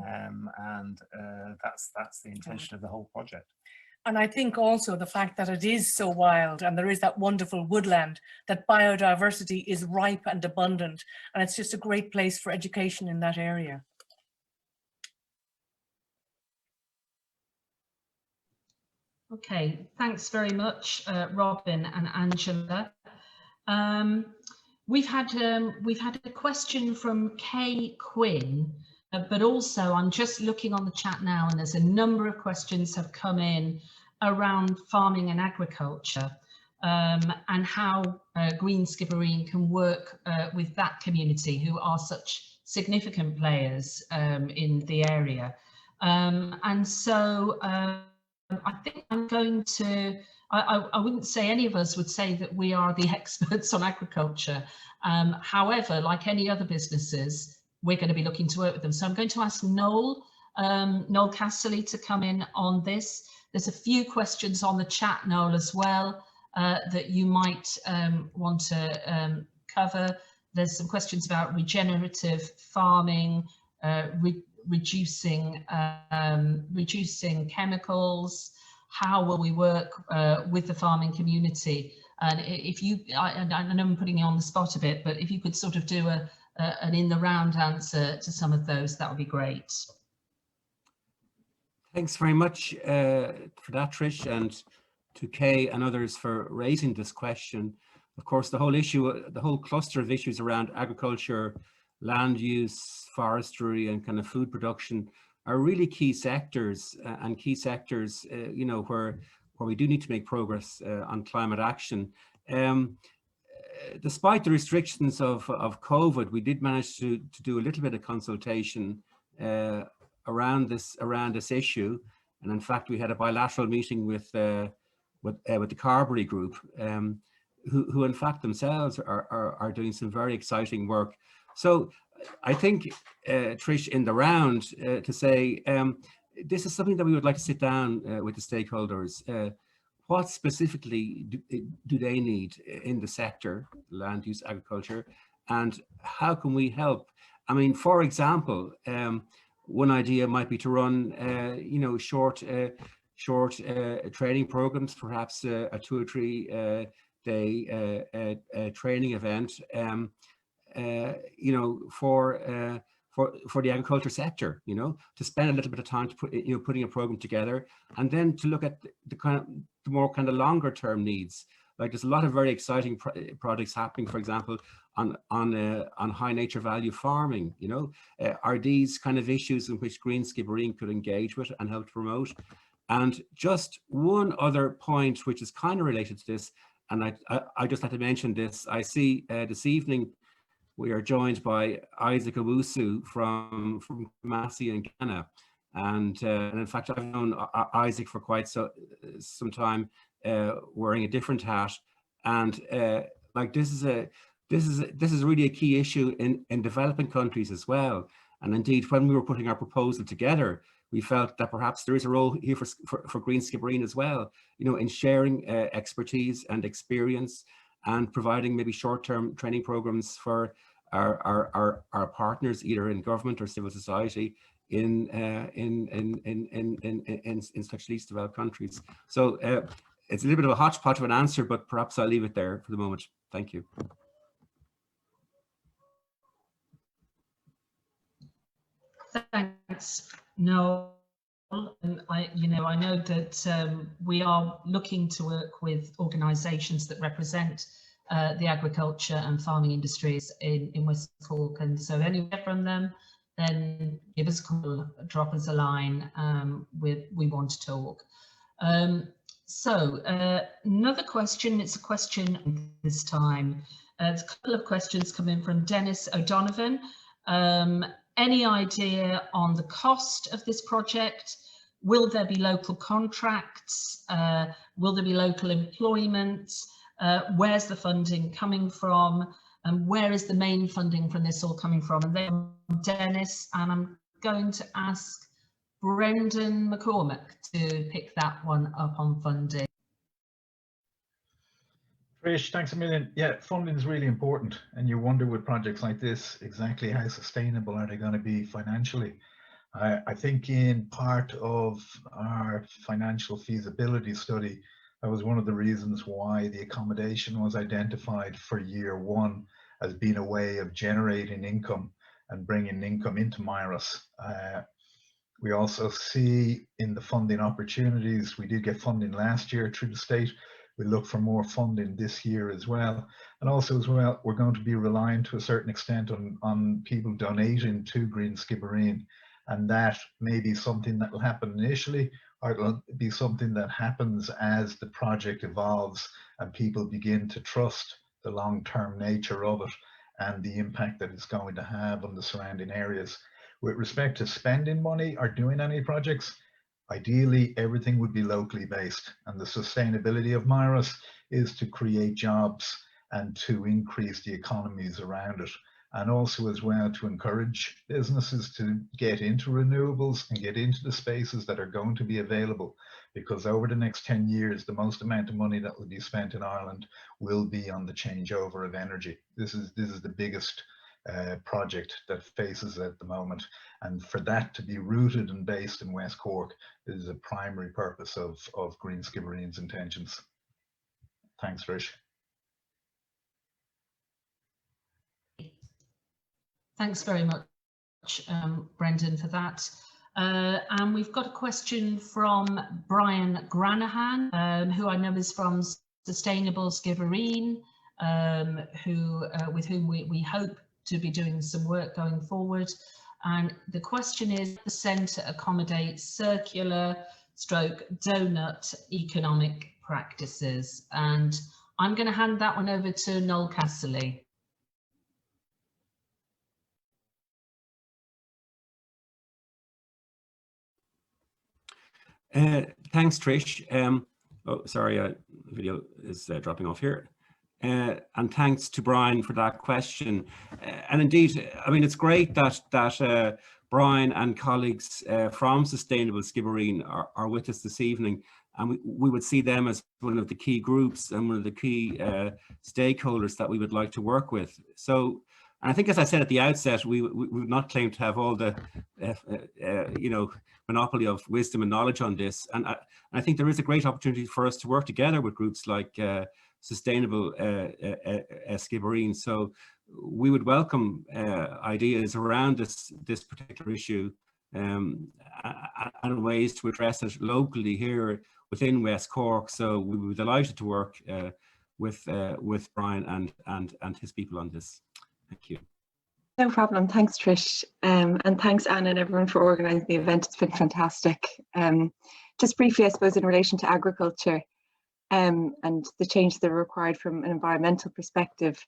and that's the intention of the whole project. And I think also the fact that it is so wild and there is that wonderful woodland, that biodiversity is ripe and abundant, and it's just a great place for education in that area. Okay, thanks very much, Robin and Angela. We've had a question from Kay Quinn, but also I'm just looking on the chat now, and there's a number of questions have come in around farming and agriculture, and how Green Skibbereen can work with that community, who are such significant players in the area. And so I think I'm going to, I wouldn't say any of us would say that we are the experts on agriculture. However, like any other businesses, we're going to be looking to work with them. So I'm going to ask Noel Casserly to come in on this. There's a few questions on the chat, Noel, as well, that you might want to cover. There's some questions about regenerative farming, reducing chemicals. How will we work with the farming community? And if you, I know I'm putting you on the spot a bit, but if you could sort of do an in the round answer to some of those, that would be great. Thanks very much for that, Trish, and to Kay and others for raising this question. Of course, the whole issue, the whole cluster of issues around agriculture, land use, forestry, and kind of food production are really key sectors, and key sectors, you know, where we do need to make progress on climate action. Despite the restrictions of COVID, we did manage to do a little bit of consultation around this issue, and in fact we had a bilateral meeting with the Carberry group, who in fact themselves are doing some very exciting work. So I think, Trish, in the round, to say this is something that we would like to sit down with the stakeholders. What specifically do they need in the sector, land use, agriculture, and how can we help? I mean, for example, one idea might be to run, you know, short training programs, perhaps a 2 or 3 day training event, you know, for the agriculture sector, you know, to spend a little bit of time to put, you know, putting a program together, and then to look at the more kind of longer term needs Like there's a lot of very exciting projects happening, for example, on high nature value farming. You know, are these kind of issues in which Green Skibbereen could engage with and help to promote? And just one other point, which is kind of related to this, and I just had to mention this. I see this evening we are joined by Isaac Owusu from Massey in Ghana. And in fact, I've known Isaac for quite some time, wearing a different hat. And like this is really a key issue in developing countries as well. And indeed, when we were putting our proposal together, we felt that perhaps there is a role here for Green Skibbereen as well, you know, in sharing expertise and experience and providing maybe short-term training programs for our partners, either in government or civil society, in such least developed countries. So it's a little bit of a hodgepodge of an answer, but perhaps I'll leave it there for the moment. Thank you. Thanks, Noel. And I know that we are looking to work with organisations that represent the agriculture and farming industries in West Cork, and so anywhere from them, then give us a call, drop us a line. We want to talk. So another question, it's a question this time. There's a couple of questions coming from Dennis O'Donovan. Any idea on the cost of this project? Will there be local contracts? Will there be local employment? Where's the funding coming from? And where is the main funding from this all coming from? And then Dennis, and I'm going to ask Brendan McCormack to pick that one up on funding. Trish, thanks a million. Yeah, funding is really important, and you wonder with projects like this exactly how sustainable are they going to be financially. I think in part of our financial feasibility study, that was one of the reasons why the accommodation was identified for year one as being a way of generating income and bringing income into Myross. We also see in the funding opportunities, we did get funding last year through the state. We look for more funding this year as well. And also as well, we're going to be relying to a certain extent on people donating to Green Skibbereen. And that may be something that will happen initially, or it'll be something that happens as the project evolves and people begin to trust the long-term nature of it and the impact that it's going to have on the surrounding areas. With respect to spending money or doing any projects, ideally everything would be locally based, and the sustainability of Myross is to create jobs and to increase the economies around it, and also as well to encourage businesses to get into renewables and get into the spaces that are going to be available, because over the next 10 years the most amount of money that will be spent in Ireland will be on the changeover of energy. This is the biggest project that faces at the moment, and for that to be rooted and based in West Cork is a primary purpose of Green Skibbereen's intentions. Thanks, Trish. Thanks very much, Brendan, for that. And we've got a question from Brian Granahan, who I know is from Sustainable Skibbereen, with whom we hope to be doing some work going forward. And the question is, the centre accommodates circular donut economic practices? And I'm going to hand that one over to Noel Casserly. Thanks, Trish. Oh, sorry, the video is dropping off here. And thanks to Brian for that question. And indeed, I mean, it's great that Brian and colleagues from Sustainable Skibbereen are with us this evening, and we would see them as one of the key groups and one of the key stakeholders that we would like to work with. So, and I think, as I said at the outset, we would not claim to have all the monopoly of wisdom and knowledge on this, and I think there is a great opportunity for us to work together with groups like Sustainable Skibbereen. So we would welcome ideas around this particular issue and ways to address it locally here within West Cork. So we would be delighted to work with Brian and his people on this. Thank you. No problem. Thanks, Trish. And thanks, Anna, and everyone for organising the event. It's been fantastic. Just briefly, I suppose, in relation to agriculture and the changes that are required from an environmental perspective,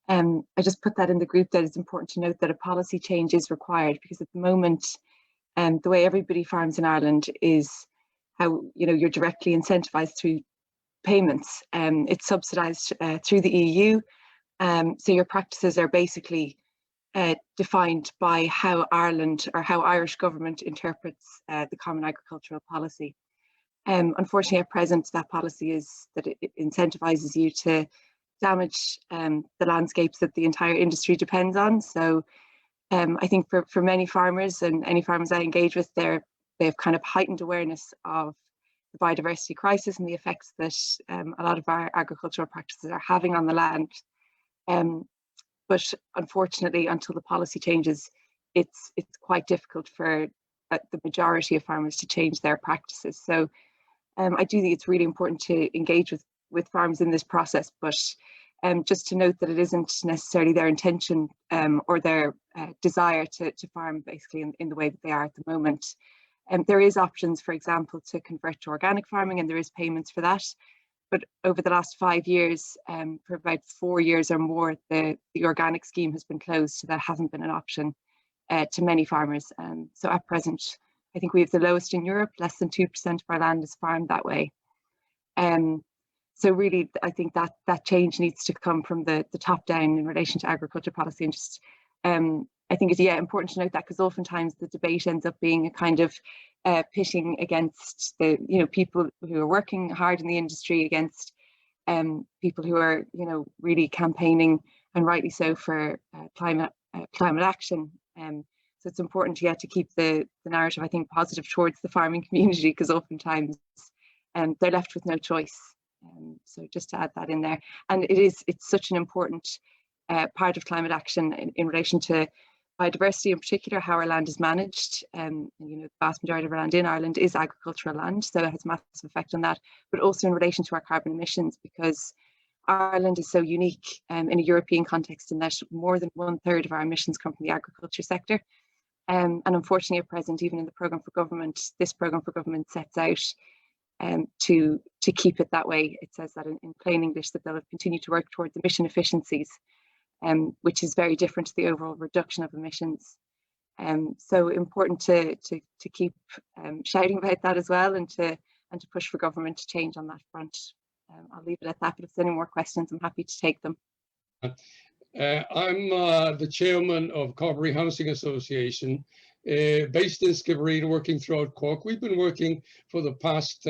I just put that in the group that it's important to note that a policy change is required, because at the moment, the way everybody farms in Ireland is how, you know, you're directly incentivised through payments. It's subsidised through the EU. So your practices are basically defined by how Ireland or how Irish government interprets the Common Agricultural Policy. Unfortunately, at present, that policy is that it incentivises you to damage the landscapes that the entire industry depends on. So I think for many farmers, and any farmers I engage with, they have kind of heightened awareness of the biodiversity crisis and the effects that a lot of our agricultural practices are having on the land. But unfortunately, until the policy changes, it's quite difficult for the majority of farmers to change their practices. So I do think it's really important to engage with farmers in this process, but just to note that it isn't necessarily their intention or their desire to farm basically in the way that they are at the moment. There is options, for example, to convert to organic farming, and there is payments for that. But over the last 5 years, for about 4 years or more, the organic scheme has been closed, so that hasn't been an option to many farmers. So at present, I think we have the lowest in Europe. Less than 2% of our land is farmed that way. So really, I think that change needs to come from the top down in relation to agriculture policy. And just, I think it's important to note that, because oftentimes the debate ends up being a kind of pitting against the people who are working hard in the industry against people who are really campaigning, and rightly so, for climate action. So it's important to keep the narrative, I think, positive towards the farming community, because oftentimes they're left with no choice. So just to add that in there, and it's such an important part of climate action in relation to biodiversity, in particular, how our land is managed. The vast majority of our land in Ireland is agricultural land, so it has a massive effect on that, but also in relation to our carbon emissions, because Ireland is so unique in a European context in that more than 1/3 of our emissions come from the agriculture sector. And unfortunately, at present, even in the programme for government, this programme for government sets out to keep it that way. It says that in plain English, that they'll continue to work towards emission efficiencies, which is very different to the overall reduction of emissions. So important to keep shouting about that as well, and to push for government to change on that front. I'll leave it at that, but if there's any more questions, I'm happy to take them. I'm the chairman of Carberry Housing Association, based in Skibbereen, working throughout Cork. We've been working for the past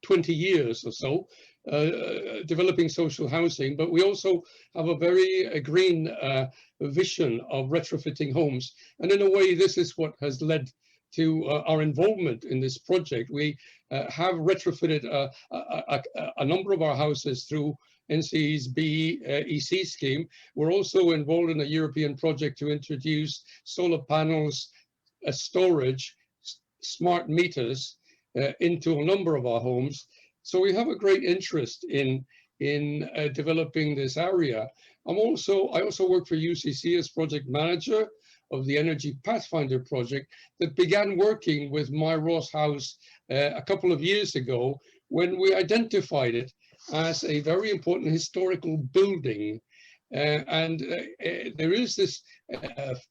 20 years or so, developing social housing, but we also have a very green vision of retrofitting homes. And in a way, this is what has led to our involvement in this project. We have retrofitted a number of our houses through NCE's BEC scheme. We're also involved in a European project to introduce solar panels, storage, smart meters into a number of our homes. So we have a great interest in developing this area. I also work for UCC as project manager of the Energy Pathfinder project that began working with Myross House a couple of years ago, when we identified it as a very important historical building. There is this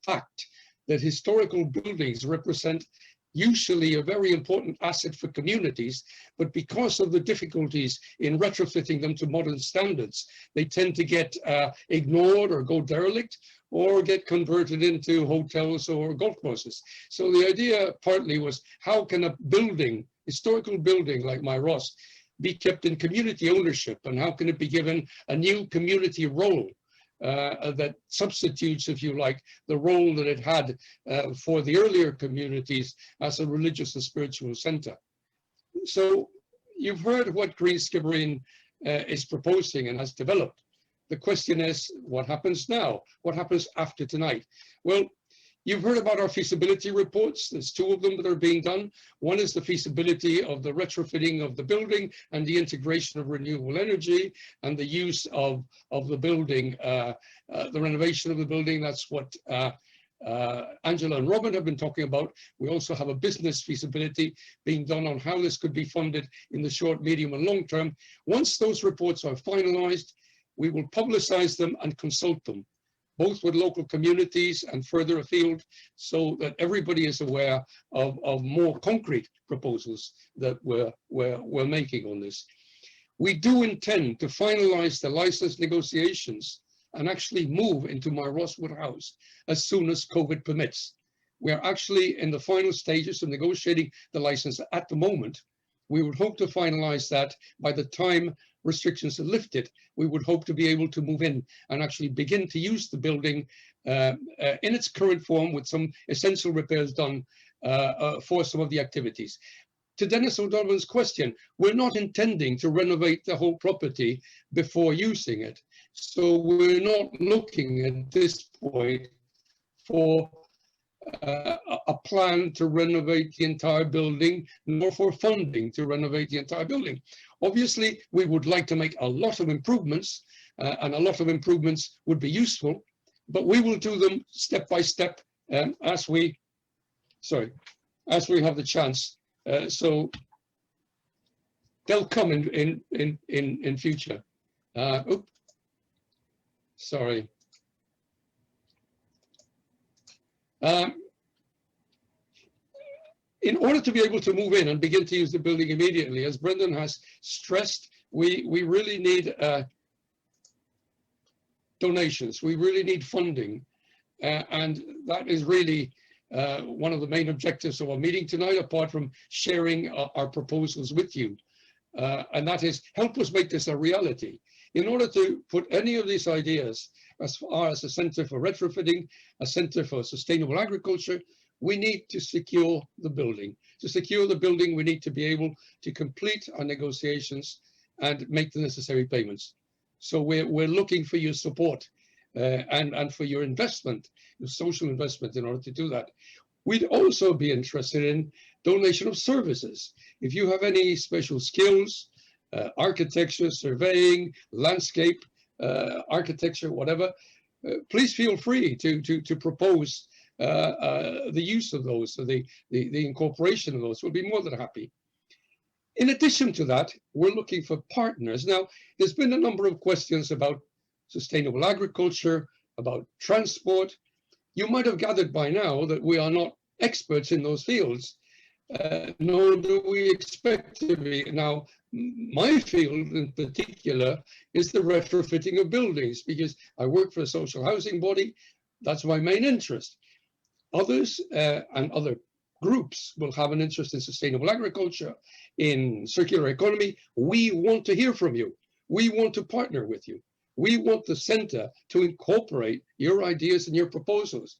fact that historical buildings represent usually a very important asset for communities, but because of the difficulties in retrofitting them to modern standards, they tend to get ignored or go derelict, or get converted into hotels or golf courses. So the idea partly was, how can a building, historical building like Myross, be kept in community ownership, and how can it be given a new community role that substitutes, if you like, the role that it had for the earlier communities as a religious and spiritual center. So you've heard what Green Skibbereen is proposing and has developed. The question is, what happens now? What happens after tonight? Well, You've heard about our feasibility reports. There's 2 of them that are being done. One is the feasibility of the retrofitting of the building and the integration of renewable energy and the use of the building, the renovation of the building. That's what Angela and Robin have been talking about. We also have a business feasibility being done on how this could be funded in the short, medium and long term. Once those reports are finalized, we will publicize them and consult them, both with local communities and further afield, so that everybody is aware of more concrete proposals that we're making on this. We do intend to finalize the license negotiations and actually move into Myross Woodhouse as soon as COVID permits. We are actually in the final stages of negotiating the license at the moment. We would hope to finalize that by the time restrictions are lifted. We would hope to be able to move in and actually begin to use the building in its current form with some essential repairs done for some of the activities. To Dennis O'Donovan's question, we're not intending to renovate the whole property before using it. So we're not looking at this point for a plan to renovate the entire building, nor for funding to renovate the entire building. Obviously, we would like to make a lot of improvements, and a lot of improvements would be useful, but we will do them step by step as we have the chance. So they'll come in future. Oops, sorry. In order to be able to move in and begin to use the building immediately, as Brendan has stressed, we really need donations. We really need funding. And that is really one of the main objectives of our meeting tonight, apart from sharing our proposals with you. And that is, help us make this a reality. In order to put any of these ideas, as far as a centre for retrofitting, a centre for sustainable agriculture, we need to secure the building. To secure the building, we need to be able to complete our negotiations and make the necessary payments. So we're looking for your support and for your investment, your social investment, in order to do that. We'd also be interested in donation of services. If you have any special skills, architecture, surveying, landscape, architecture, whatever, please feel free to propose the use of those, so the incorporation of those. We'll be more than happy. In addition to that, we're looking for partners. Now, there's been a number of questions about sustainable agriculture, about transport. You might have gathered by now that we are not experts in those fields, nor do we expect to be. Now, my field in particular is the retrofitting of buildings, because I work for a social housing body. That's my main interest. Others and other groups will have an interest in sustainable agriculture, in circular economy. We want to hear from you. We want to partner with you. We want the centre to incorporate your ideas and your proposals.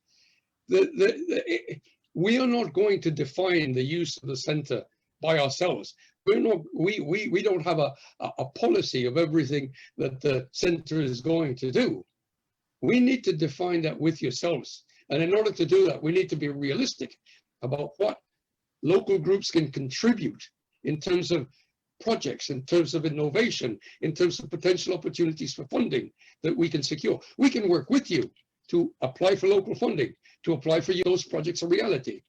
We are not going to define the use of the centre by ourselves. We don't have a policy of everything that the centre is going to do. We need to define that with yourselves. And in order to do that, we need to be realistic about what local groups can contribute in terms of projects, in terms of innovation, in terms of potential opportunities for funding that we can secure. We can work with you to apply for local funding, to apply for those projects a reality.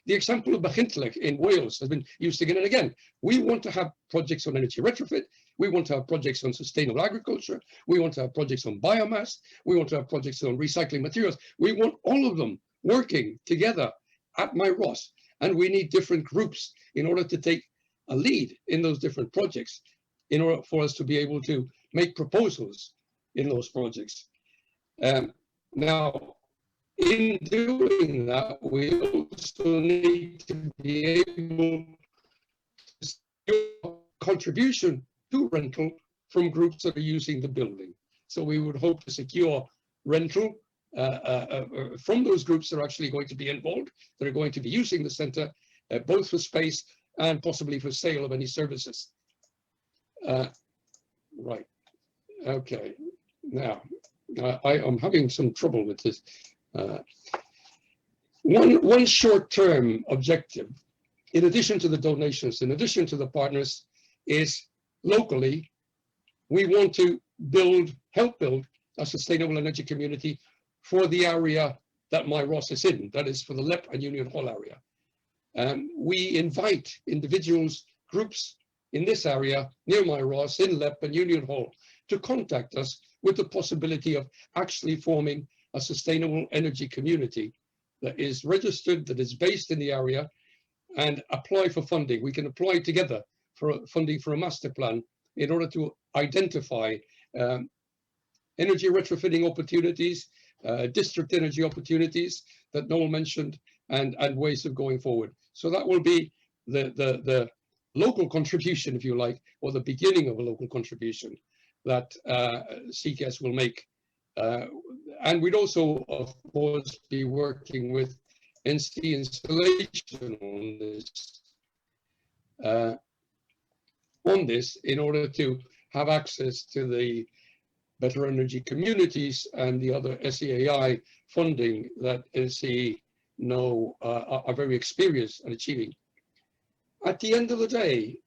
The example of Bachintleg in Wales has been used again and again. We want to have projects on energy retrofit. We want to have projects on sustainable agriculture. We want to have projects on biomass. We want to have projects on recycling materials. We want all of them working together at Myross. And we need different groups in order to take a lead in those different projects, in order for us to be able to make proposals in those projects. Now, in doing that, we also need to be able to secure contribution to rental from groups that are using the building. So we would hope to secure rental from those groups that are actually going to be involved, that are going to be using the centre, both for space and possibly for sale of any services. Right, okay. Now, I am having some trouble with this. One short-term objective, in addition to the donations, in addition to the partners, is locally, we want to help build a sustainable energy community for the area that Myross is in, that is for the LEP and Union Hall area. We invite individuals, groups in this area near Myross, in LEP and Union Hall, to contact us with the possibility of actually forming a sustainable energy community that is registered, that is based in the area, and apply for funding. We can apply together for funding for a master plan in order to identify energy retrofitting opportunities, district energy opportunities that Noel mentioned, and ways of going forward. So that will be the local contribution, if you like, or the beginning of a local contribution that CCAS will make. And we'd also, of course, be working with NC Installation on this in order to have access to the better energy communities and the other SEAI funding that NC know are very experienced at achieving. At the end of the day,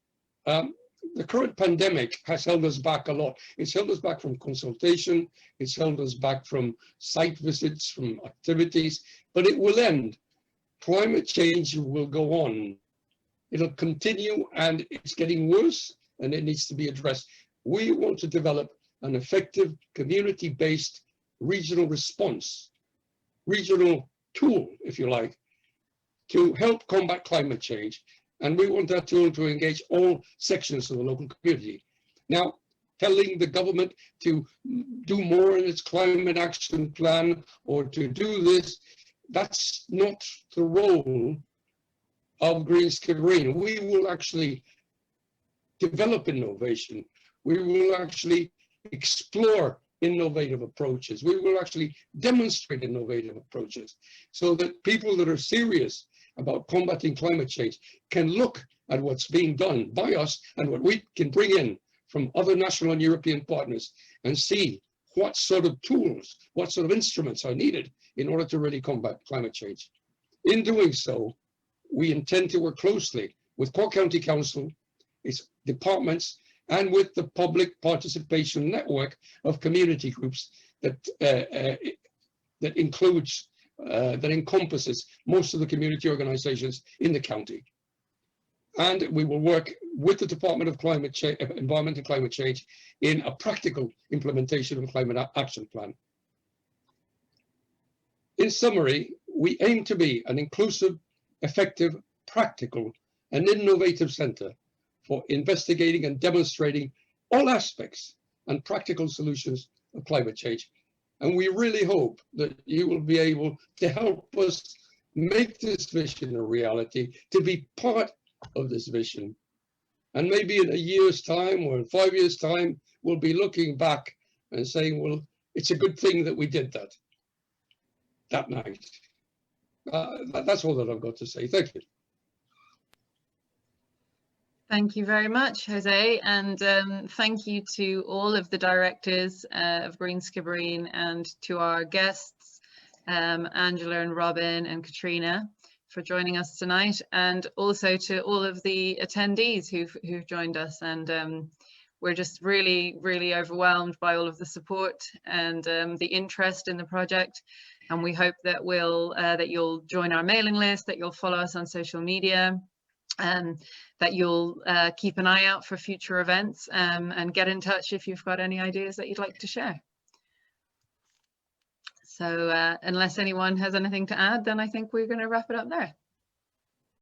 the current pandemic has held us back a lot. It's held us back from consultation. It's held us back from site visits, from activities, but it will end. Climate change will go on. It'll continue, and it's getting worse, and it needs to be addressed. We want to develop an effective community-based regional response, regional tool, if you like, to help combat climate change. And we want that tool to engage all sections of the local community. Now, telling the government to do more in its climate action plan or to do this, that's not the role of Green Skibbereen. We will actually develop innovation. We will actually explore innovative approaches. We will actually demonstrate innovative approaches so that people that are serious about combating climate change can look at what's being done by us and what we can bring in from other national and European partners and see what sort of tools, what sort of instruments are needed in order to really combat climate change. In doing so, we intend to work closely with Cork County Council, its departments, and with the public participation network of community groups that encompasses most of the community organizations in the county. And we will work with the Department of Environment and Climate Change in a practical implementation of a climate action plan. In summary, we aim to be an inclusive, effective, practical, and innovative centre for investigating and demonstrating all aspects and practical solutions of climate change. And we really hope that you will be able to help us make this vision a reality, to be part of this vision. And maybe in a year's time or in 5 years' time, we'll be looking back and saying, well, it's a good thing that we did that night. That's all that I've got to say. Thank you. Thank you very much, Jose, and thank you to all of the directors of Green Skibbereen and to our guests, Angela and Robin and Caitriona, for joining us tonight, and also to all of the attendees who've joined us. And we're just really, really overwhelmed by all of the support and the interest in the project. And we hope that that you'll join our mailing list, that you'll follow us on social media, that you'll keep an eye out for future events, and get in touch if you've got any ideas that you'd like to share. So unless anyone has anything to add, then I think we're going to wrap it up there.